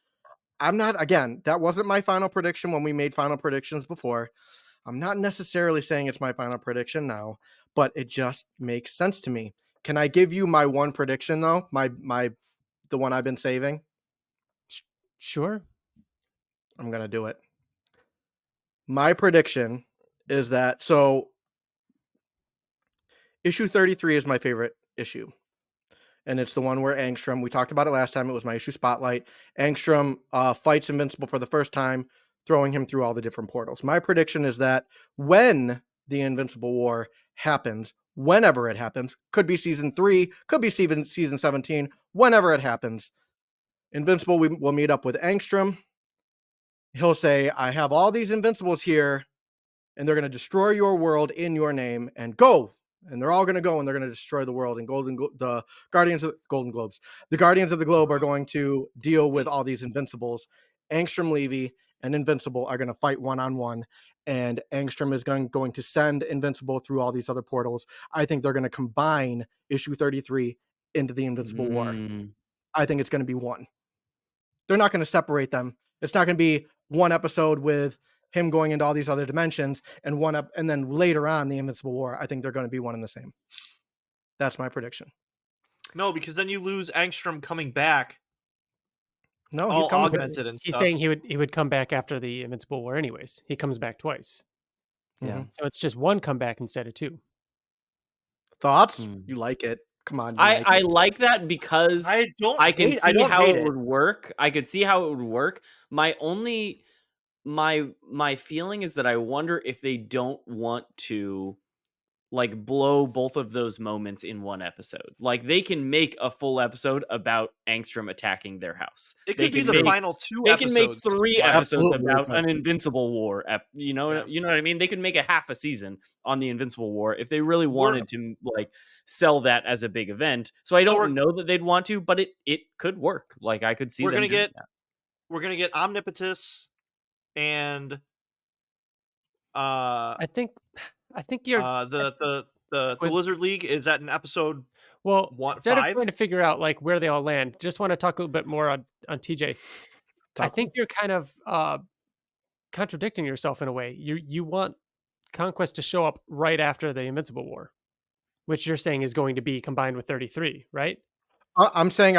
Again, that wasn't my final prediction when we made final predictions before. I'm not necessarily saying it's my final prediction now, but it just makes sense to me. Can I give you my one prediction though? The one I've been saving? Sure. I'm going to do it. My prediction is that issue 33 is my favorite issue. And it's the one where Angstrom, we talked about it last time, it was my issue spotlight. Angstrom fights Invincible for the first time, throwing him through all the different portals. My prediction is that when the Invincible War happens, whenever it happens, could be season 3, could be season 17, whenever it happens, Invincible will meet up with Angstrom. He'll say, I have all these Invincibles here, and they're going to destroy your world in your name, and go. And they're all going to go, and they're going to destroy the world. And the Guardians of the Globe are going to deal with all these Invincibles. Angstrom, Levy, and Invincible are going to fight one-on-one, and Angstrom is going to send Invincible through all these other portals. I think they're going to combine issue 33 into the Invincible War. I think it's going to be one. They're not going to separate them. It's not going to be one episode with him going into all these other dimensions and and then later on the Invincible War. I think they're going to be one and the same. That's my prediction. No, because then you lose Angstrom coming back. No, he's coming augmented and he's stuff. saying he would come back after the Invincible War anyways. He comes back twice. Yeah. So it's just one comeback instead of 2. Thoughts? You like it. Come on. I like that because I can see how it would work. I could see how it would work. My only my feeling is that I wonder if they don't want to like blow both of those moments in one episode. Like they can make a full episode about Angstrom attacking their house. It could be the final 2 They episodes. can make 3 episodes about okay. an Invincible War. You know what I mean? They could make a half a season on the Invincible War if they really wanted to like sell that as a big event. So I don't know that they'd want to, but it could work. Like I could see we're them gonna doing get that. We're gonna get Omnipotus and I think you're The with Lizard League is that in episode well, instead of 5? trying to figure out like where they all land, just want to talk a little bit more on TJ. I Talk think you're kind of contradicting yourself in a way. You want Conquest to show up right after the Invincible War, which you're saying is going to be combined with 33, right? I'm saying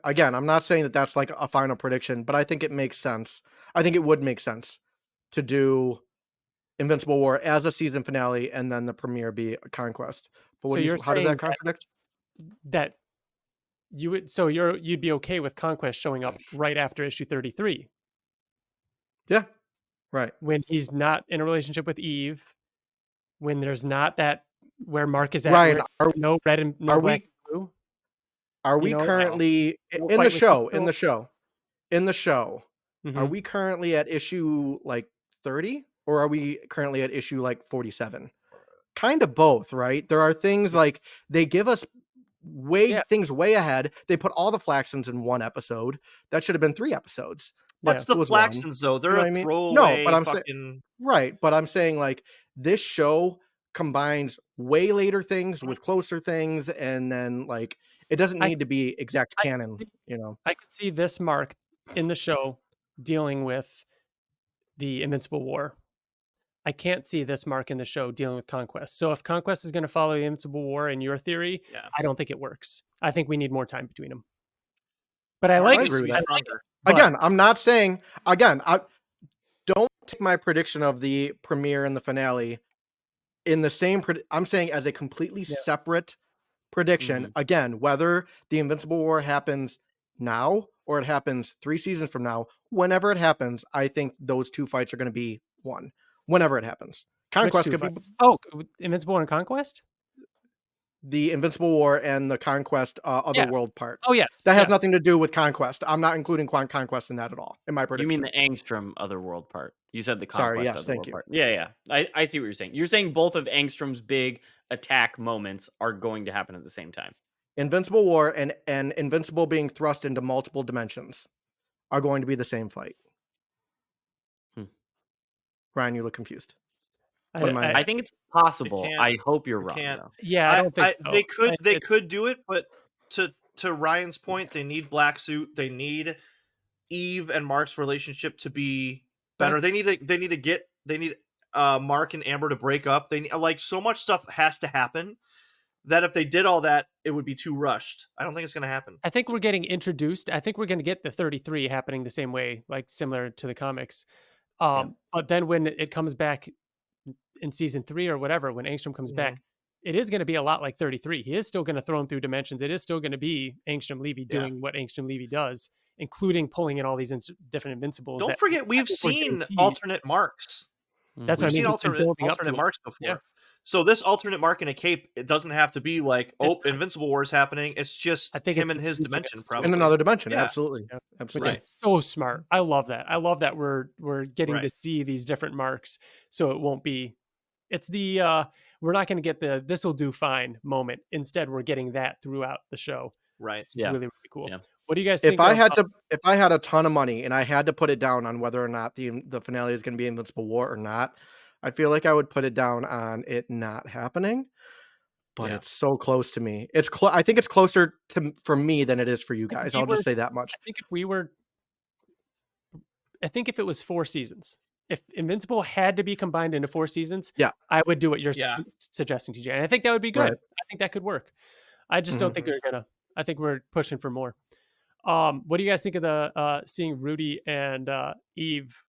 again, I'm not saying that that's like a final prediction, but I think it makes sense. I think it would make sense to do Invincible War as a season finale and then the premiere be a Conquest. But So you're how does saying that contradict? that you would you'd be okay with Conquest showing up right after issue 33 Yeah. Right. when he's not in a relationship with Eve, when there's not that where Mark is at, Ryan, where no red and no are black we and blue. are You we know, currently no in fight the with show, Supergirl. in the show, are Mhm. we currently at issue like 30 or are we currently at issue like 47? Kind of both, right? There are things like they give us Yeah, way ahead. They put all the Flaxons in one episode. That should have been 3 episodes, yeah. What's it the was 1. Flaxons though? You They're know a what I mean? No, but throwaway I'm saying fucking right, but I'm saying like this show combines way later things with closer things, and then like it doesn't I need to be exact I canon, you know. I could see this Mark in the show dealing with the Invincible War. I can't see this Mark in the show dealing with Conquest. So if Conquest is going to follow the Invincible War in your theory, yeah. I don't think it works. I think we need more time between them. But I Mark like I it. needs agree to with be I that. like it. stronger. But Again, I'm not saying I don't take my prediction of the premiere and the finale in the same I'm saying as a completely yeah, separate prediction. Mhm. Again, whether the Invincible War happens now or it happens 3 seasons from now, whenever it happens, I think those 2 fights are going to be one. Whenever it happens. which Conquest two could be fights? Oh, Invincible and Conquest? the Invincible War and the Conquest Yeah. Otherworld part. Oh, yes. That has Yes. nothing to do with Conquest. I'm not including Conquest in that at all in my You mean prediction. the Angstrom Otherworld part? You said the Sorry, Conquest yes, thank Otherworld you. part. Yeah, yeah. I see what you're saying. You're saying both of Angstrom's big attack moments are going to happen at the same time. Invincible War and Invincible being thrust into multiple dimensions are going to be the same fight. Hmm. Ryan, you look confused. I, I think it's possible. can't- I hope you're you wrong, can't- though. yeah, I don't think so. They It's- could do it, but to Ryan's point, they need Black Suit. They need Eve and Mark's relationship to be better. They need Mark and Amber to break up. They like so much stuff has to happen that if they did all that, it would be too rushed. I don't think it's going to happen. I think we're getting introduced. I think we're going to get the 33 happening the same way, like similar to the comics. But then when it comes back in season 3 or whatever, when Angstrom comes back, it is going to be a lot like 33. He is still going to throw him through dimensions. It is still going to be Angstrom Levy doing what Angstrom Levy does, including pulling in all these different Invincibles. Don't that forget, I we've think were getting seen teased. alternate Marks. That's We've what I mean. seen He's been building up to alternate it. Marks before. Yeah. So this alternate Mark in a cape, it doesn't have to be like, It's not. Invincible War is happening. It's just I think him it's in his exclusive dimension, against probably. In another dimension, Yeah. absolutely. Which Absolutely. is so smart. I love that. I love that we're getting to Right. see these different marks, so it won't be. It's the we're not going to get the this will do fine moment. Instead, we're getting that throughout the show. Right. It's Yeah. really really cool. Yeah. What do you guys think? If I had a ton of money and I had to put it down on whether or not the finale is going to be Invincible War or not, I feel like I would put it down on it not happening. But Yeah. it's so close to me. I think it's closer for me than it is for you guys. I'll just say that much. I think if it was 4 seasons, if Invincible had to be combined into 4 seasons, Yeah. I would do what you're Yeah. suggesting, TJ, and I think that would be good. Right. I think that could work. I just don't think they're gonna. I think we're pushing for more. What do you guys think of the seeing Rudy and Eve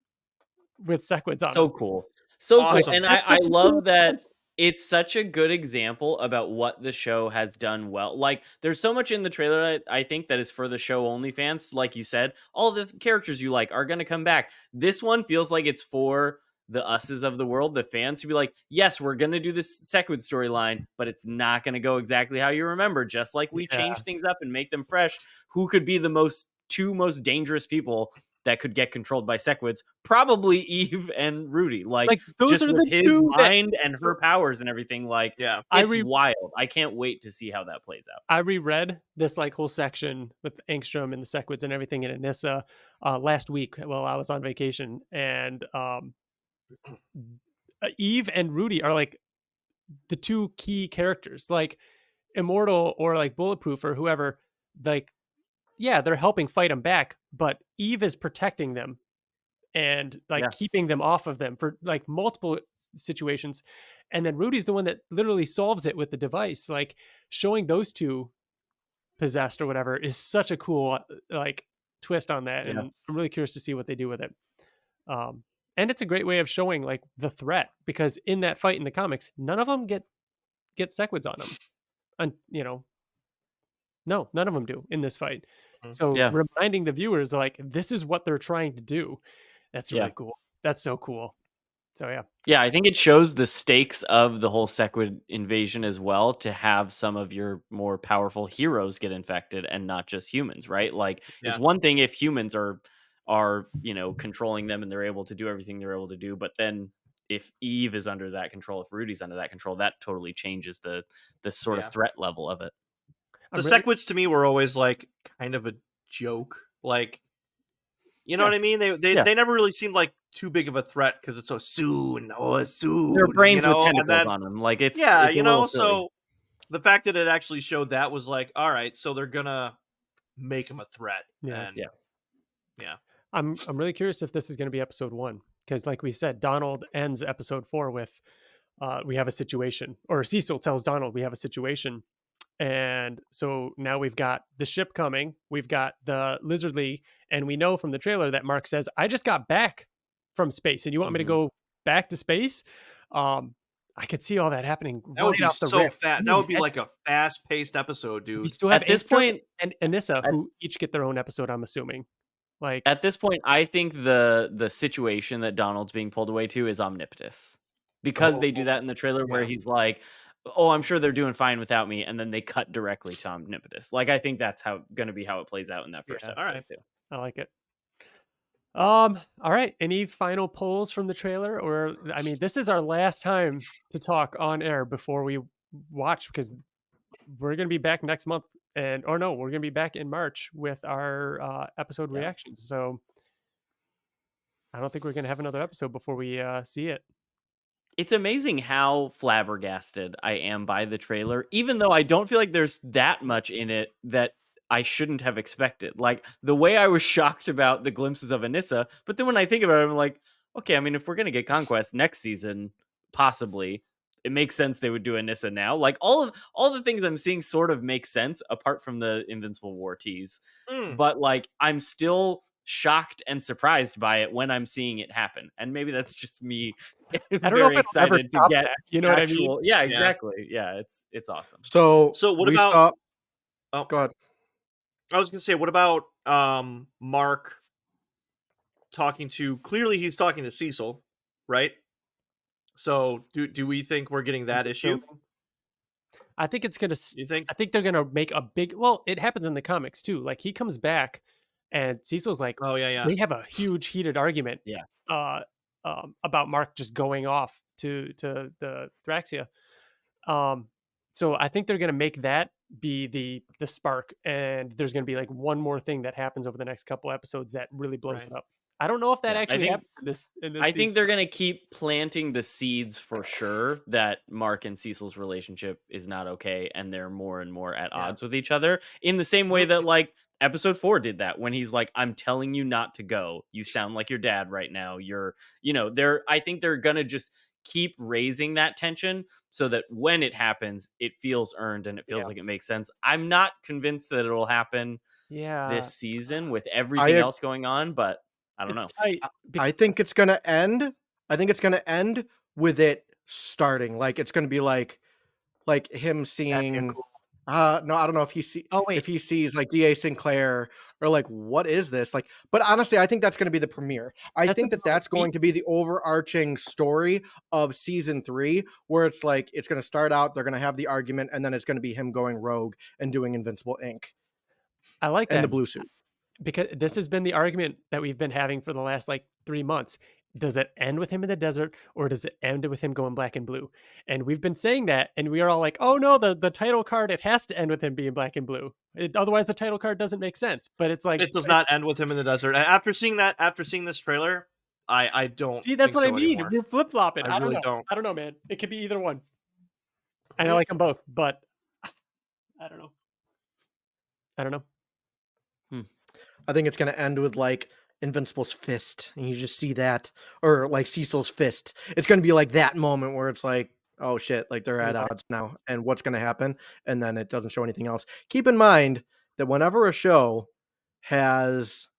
with sequids on? So them? cool. So Awesome. cool. And That's I such a love cool that twist. it's such a good example about what the show has done well. Like, there's so much in the trailer I think that is for the show only fans. Like you said, all the characters you like are going to come back. This one feels like it's for the us's of the world, the fans, to be like, yes, we're going to do this Sequid storyline, but it's not going to go exactly how you remember. Just like we change things up and make them fresh. Who could be the two most dangerous people that could get controlled by Sequids? Probably Eve and Rudy. Like those just are with the his two that- mind and her powers and everything. Like, Yeah. it's wild. I can't wait to see how that plays out. I reread this like whole section with Angstrom and the Sequids and everything in Anissa last week while I was on vacation, and Eve and Rudy are like the two key characters. Like Immortal or like Bulletproof or whoever, like, yeah, they're helping fight them back, but Eve is protecting them and like Yeah. keeping them off of them for like multiple situations. And then Rudy's the one that literally solves it with the device. Like showing those two possessed or whatever is such a cool like twist on that. Yeah. And I'm really curious to see what they do with it. And it's a great way of showing like the threat, because in that fight in the comics, none of them get sequids on them. And no, none of them do in this fight. So Yeah. reminding the viewers like this is what they're trying to do. That's really cool. That's so cool. So yeah. Yeah, I think it shows the stakes of the whole Sequid invasion as well, to have some of your more powerful heroes get infected and not just humans, right? Like it's one thing if humans are controlling them and they're able to do everything they're able to do, but then if Eve is under that control, if Rudy's under that control, that totally changes the sort of threat level of it. The Sequids to me were always like kind of a joke. Like, you know what I mean? They never really seemed like too big of a threat because it's so soon. Their brains you know? with tentacles then, on them. Like it's you know. So the fact that it actually showed that was like, all right, so they're gonna make him a threat. Yeah. And, yeah. I'm really curious if this is going to be episode 1, because like we said, Donald ends episode 4 with we have a situation, or Cecil tells Donald we have a situation. And so now we've got the ship coming, we've got the Lizardly, and we know from the trailer that Mark says, I just got back from space and you want me to go back to space? I could see all that happening. That would be so fast. That would be like a fast-paced episode, dude. We still have at this point and Anissa, who each get their own episode, I'm assuming. Like at this point, I think the situation that Donald's being pulled away to is Omnipotus, because they do that in the trailer where he's like, "Oh, I'm sure they're doing fine without me," and then they cut directly to Omnipotus. Like I think that's going to be how it plays out in that first episode. All right, too. I like it. All right. Any final polls from the trailer? Or I mean, this is our last time to talk on air before we watch, because we're gonna be back next month, we're gonna be back in March with our episode reactions. So I don't think we're gonna have another episode before we see it. It's amazing how flabbergasted I am by the trailer, even though I don't feel like there's that much in it that I shouldn't have expected. Like the way I was shocked about the glimpses of Anissa, but then when I think about it, I'm like, okay, I mean, if we're gonna get Conquest next season, possibly, it makes sense they would do Anissa now. Like all the things I'm seeing sort of make sense apart from the Invincible War tease. But like I'm still shocked and surprised by it when I'm seeing it happen. And maybe that's just me very excited to get you know actual, what I mean? Yeah, exactly. Yeah, it's awesome. So what about go ahead. I was gonna say, what about Mark talking to, clearly he's talking to Cecil, right? So do we think we're getting that issue? I think it's gonna. You think? I think they're gonna make a big. Well, it happens in the comics too. Like he comes back, and Cecil's like, "Oh yeah." They have a huge heated argument. Yeah. About Mark just going off to the Thraxia. So I think they're gonna make that be the spark, and there's gonna be like one more thing that happens over the next couple episodes that really blows it up. I don't know if that actually happens in this I think they're going to keep planting the seeds for sure that Mark and Cecil's relationship is not okay, and they're more and more at odds with each other, in the same way that like episode 4 did that, when he's like, I'm telling you not to go. You sound like your dad right now. I think they're going to just keep raising that tension so that when it happens, it feels earned and it feels like it makes sense. I'm not convinced that it'll happen this season with everything else going on, but I don't know. I think it's gonna end. I think it's gonna end with it starting. Like it's gonna be like him seeing. No, I don't know if if he sees like D.A. Sinclair or like what is this like. But honestly, I think that's gonna be the premiere. I think that's going to be the overarching story of season 3, where it's like it's gonna start out. They're gonna have the argument, and then it's gonna be him going rogue and doing Invincible Inc. I like that. And the blue suit. Because this has been the argument that we've been having for the last like 3 months. Does it end with him in the desert, or does it end with him going black and blue? And we've been saying that, and we are all like, oh no, the title card, it has to end with him being black and blue. Otherwise the title card doesn't make sense. But it's like it does not end with him in the desert. And after seeing this trailer, I don't. See, that's think what so I mean. anymore. We're flip flopping. I I don't really know. don't. I don't know, man. It could be either one. And I like them both, but I don't know. I don't know. I think it's gonna end with like Invincible's fist, and you just see that, or like Cecil's fist. It's gonna be like that moment where it's like, oh shit, like they're at odds now, and what's gonna happen? And then it doesn't show anything else. Keep in mind that whenever a show has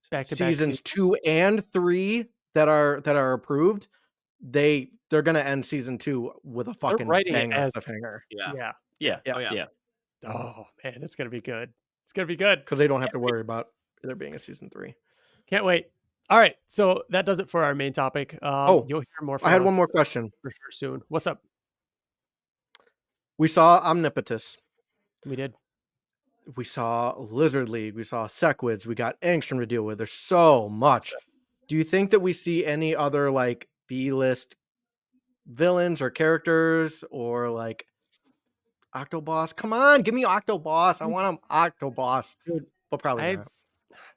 Back-to-back seasons seasons. 2 and 3 that are approved, they're gonna end season 2 with a fucking writing it banger as cliffhanger. Yeah. Yeah. Yeah. Oh yeah. Yeah. Oh man, it's gonna be good. It's gonna be good. Because they don't have to worry about there being a season 3. Can't wait. All right, so that does it for our main topic. You'll hear more from I had us one more question. for sure soon. What's up? We saw Omnipotus. We did. We saw Lizard League. We saw Sequids. We got Angstrom to deal with. There's so much. Do you think that we see any other like B-list villains or characters or like Octoboss? Come on, give me Octoboss. I want him Octoboss. Dude, But probably not.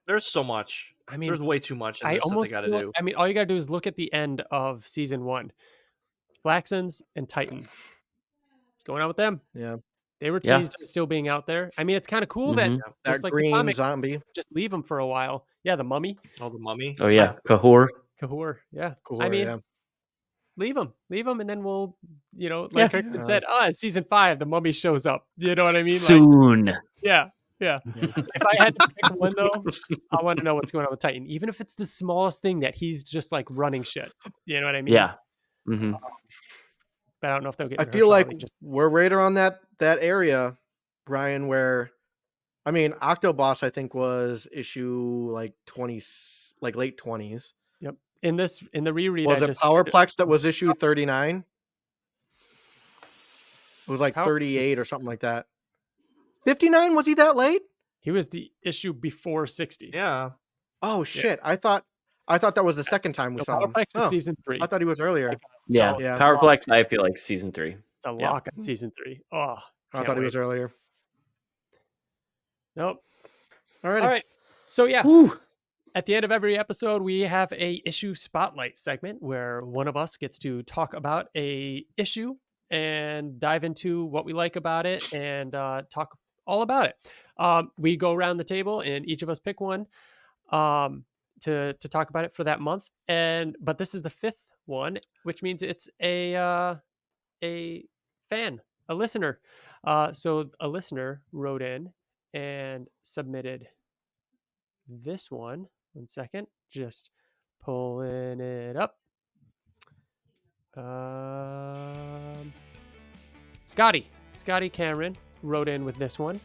There's so much. I mean, There's way too much in I this that they almost got to feel, do. I mean, all you gotta do is look at the end of season 1. Flaxons and Titan. What's going on with them? Yeah. They were Yeah. teased as still being out there. I mean, it's kind of cool that Mhm. That just like the green comic, zombie. just leave them for a while. Yeah, the mummy, Oh, the mummy. Oh yeah, Kahor. Kahor. Yeah, Cool. I mean, yeah. leave them, and then we'll, like Kirkman Yeah. said, season 5, the mummy shows up. You know what I mean? Like, Soon. yeah. If I had to pick one though, I want to know what's going on with Titan, even if it's the smallest thing that he's just like running shit. You know what I mean? Yeah. hmm But I don't know if they'll get. I feel Mahershala like Ali just we're right around that area, Brian, where I mean Octoboss I think was issue like 20, like late 20s. Yep. In the reread, Was I it just Powerplex that was issue 39? It was like Powerplex 38 or something like that. 59? Was he that late? He was the issue before 60. Yeah. Oh shit! I thought that was the second time we No, saw him. Powerplex is Oh, season 3. I thought he was earlier. Yeah. Solid. Yeah. Powerplex, I feel like season 3. It's a Yeah. lock on season 3. Oh, I can't thought he wait. was earlier. Nope. Alrighty. All right. So yeah, Whew. at the end of every episode, we have a issue spotlight segment where one of us gets to talk about a issue and dive into what we like about it and talk all about it. We go around the table and each of us pick one to talk about it for that month. But this is the 5th one, which means it's a fan, a listener. So a listener wrote in and submitted this one. 1 second, just pulling it up. Scotty Cameron wrote in with this one,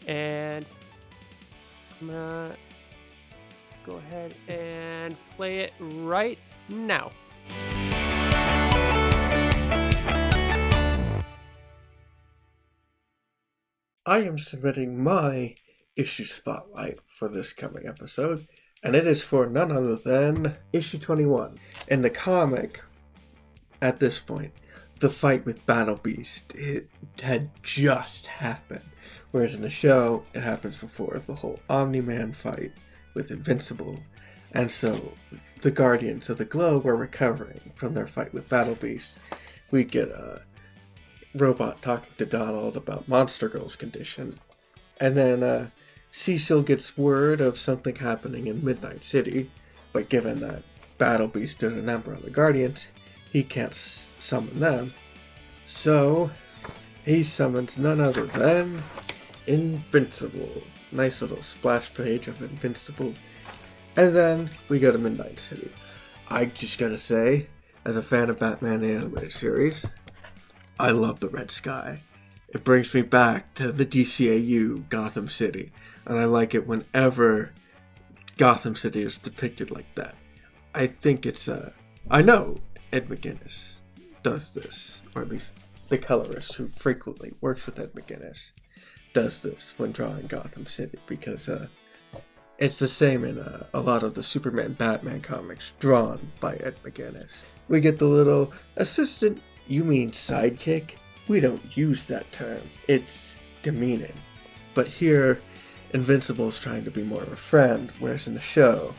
and I'm gonna go ahead and play it right now. I am submitting my issue spotlight for this coming episode, and it is for none other than issue 21. In the comic, at this point, the fight with Battle Beast, it had just happened. Whereas in the show, it happens before the whole Omni-Man fight with Invincible. And so, the Guardians of the Globe are recovering from their fight with Battle Beast. We get a Robot talking to Donald about Monster Girl's condition. And then Cecil gets word of something happening in Midnight City, but given that Battle Beast did a number on the Guardians, he can't summon them. So, he summons none other than Invincible. Nice little splash page of Invincible. And then we go to Midnight City. I just gotta say, as a fan of Batman the Animated Series, I love the red sky. It brings me back to the DCAU Gotham City, and I like it whenever Gotham City is depicted like that. I think it's I know Ed McGuinness does this, or at least the colorist who frequently works with Ed McGuinness does this when drawing Gotham City, because it's the same in a lot of the Superman Batman comics drawn by Ed McGuinness. We get the little assistant, you mean sidekick? We don't use that term. It's demeaning. But here, Invincible's trying to be more of a friend, whereas in the show,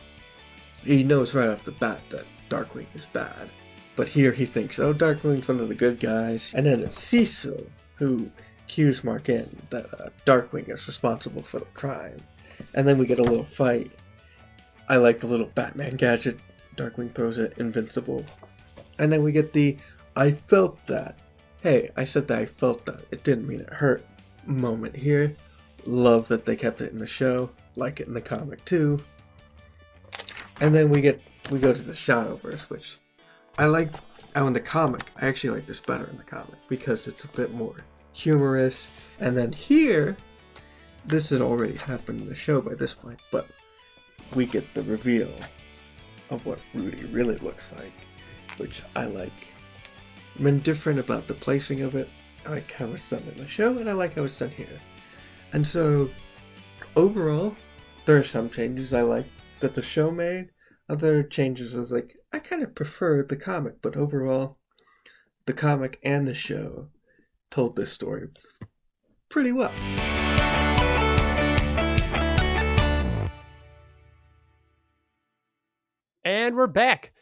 He knows right off the bat that Darkwing is bad. But here he thinks, oh, Darkwing's one of the good guys. And then it's Cecil who cues Mark in that Darkwing is responsible for the crime. And then we get a little fight. I like the little Batman gadget Darkwing throws at Invincible. And then we get the, I felt that. Hey, I said that I felt that. It didn't mean it hurt moment here. Love that they kept it in the show. Like it in the comic too. And then we go to the Shadowverse, which I like. In the comic, I actually like this better in the comic because it's a bit more humorous. And then here, this had already happened in the show by this point, but we get the reveal of what Rudy really looks like, which I like. I'm indifferent about the placing of it. I like how it's done in the show, and I like how it's done here. And so, overall, there are some changes I like that the show made. Other changes I was like, I kind of prefer the comic, but overall, the comic and the show told this story pretty well. And we're back.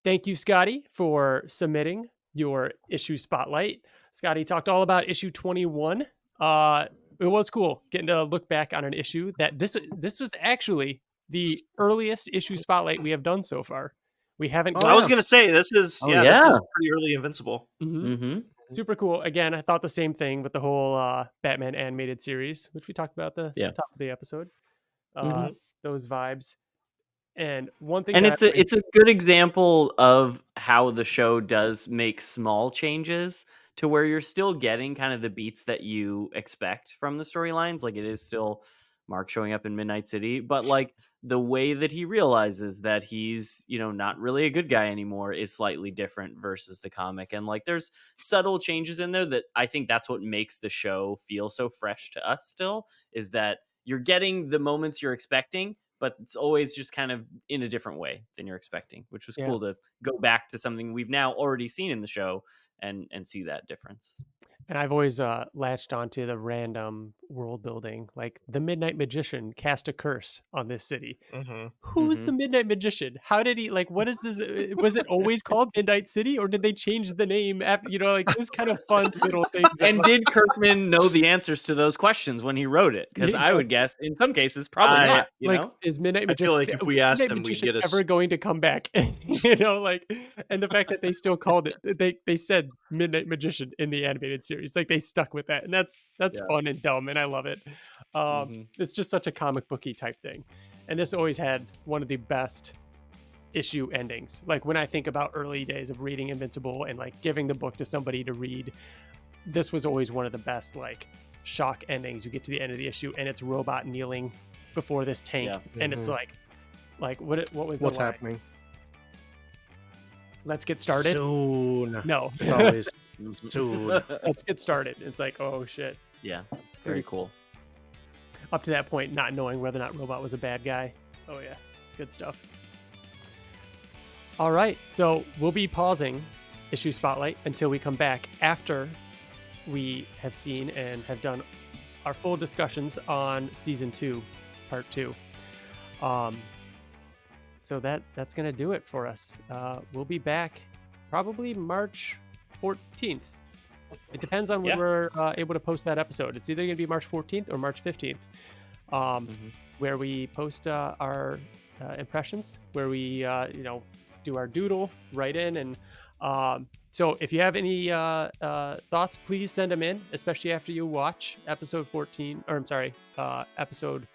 Thank you, Scotty, for submitting your issue spotlight. Scotty talked all about issue 21. It was cool getting to look back on an issue that this was actually the earliest issue spotlight we have done so far. We haven't. I was gonna say this is this is pretty early Invincible. Super cool. Again, I thought the same thing with the whole Batman animated series, which we talked about at the top of the episode. Those vibes. And one thing, and it's a good example of how the show does make small changes to where you're still getting kind of the beats that you expect from the storylines. Like it is still Mark showing up in Midnight City, but like the way that he realizes that he's, not really a good guy anymore is slightly different versus the comic. And like there's subtle changes in there that I think that's what makes the show feel so fresh to us still, is that you're getting the moments you're expecting, but it's always just kind of in a different way than you're expecting, which was cool to go back to something we've now already seen in the show and see that difference. And I've always latched onto the random world building, like the Midnight Magician cast a curse on this city. Who's the Midnight Magician? How did he, like, what is this? Was it always called Midnight City, or did they change the name after, like this kind of fun little things? And did Kirkman know the answers to those questions when he wrote it? Because I would guess in some cases, probably not. Is Midnight Magician? I feel like if we asked him, we'd get ever going to come back? And the fact that they still called it, they said Midnight Magician in the animated series. Like they stuck with that, and that's fun and dumb, and I love it. It's just such a comic booky type thing, and this always had one of the best issue endings. Like when I think about early days of reading Invincible and like giving the book to somebody to read, this was always one of the best like shock endings. You get to the end of the issue and it's Robot kneeling before this tank, and it's like what was what's happening? Let's get started soon. No, it's always soon. Let's get started. It's like, oh shit. Yeah, very cool. Up to that point, not knowing whether or not Robot was a bad guy. Oh yeah, good stuff. All right, so we'll be pausing issue spotlight until we come back after we have seen and have done our full discussions on season 2, part 2. So that's gonna do it for us. We'll be back probably March 14th. It depends on when we're able to post that episode. It's either going to be March 14th or March 15th, where we post our impressions, where we do our doodle, write in, and so if you have any thoughts, please send them in, especially after you watch episode 14, or I'm sorry, episode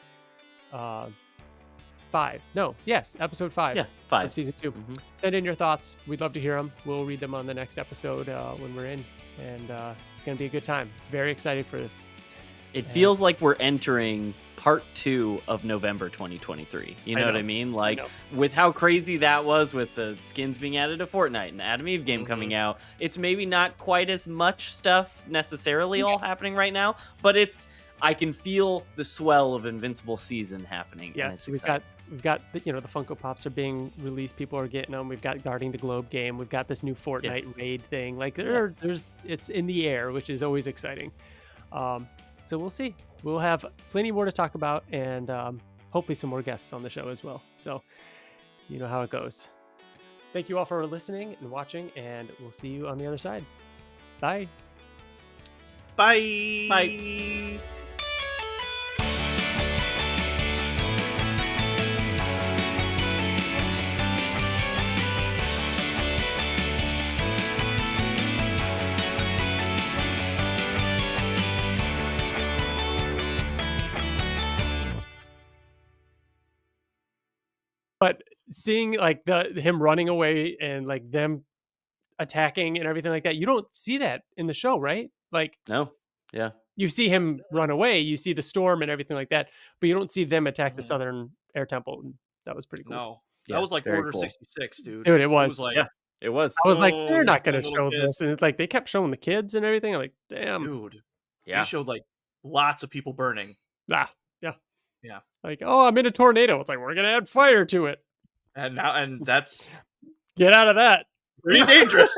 5. No, yes, episode 5. Yeah, 5 of season 2. Send in your thoughts. We'd love to hear them. We'll read them on the next episode when we're in, and it's going to be a good time. Very excited for this. It feels like we're entering part 2 of November 2023. You know what I mean? Like with how crazy that was with the skins being added to Fortnite and the Adam Eve game coming out, it's maybe not quite as much stuff necessarily all happening right now, but I can feel the swell of Invincible season happening. Yes, we've got the Funko Pops are being released. People are getting them. We've got Guarding the Globe game. We've got this new Fortnite raid thing. Like there's it's in the air, which is always exciting. So we'll see. We'll have plenty more to talk about, and hopefully some more guests on the show as well. So You know how it goes. Thank you all for listening and watching, and we'll see you on the other side. Bye. Bye. Bye. But seeing like him running away and like them attacking and everything like that, you don't see that in the show, right? Like No. Yeah. you see him run away, you see the storm and everything like that, but you don't see them attack the Mhm. Southern Air Temple. And that was pretty cool. No, that Yeah, was like very Order cool. 66, dude. Dude, it was. like, Yeah, it was. I was like, oh, they're not these going to little show kids. this, and it's like they kept showing the kids and everything. I'm like, damn, Dude. Yeah. They showed like lots of people burning. yeah, Yeah. like, oh, I'm in a tornado. It's like we're gonna add fire to it. And that's Get out of that. pretty dangerous.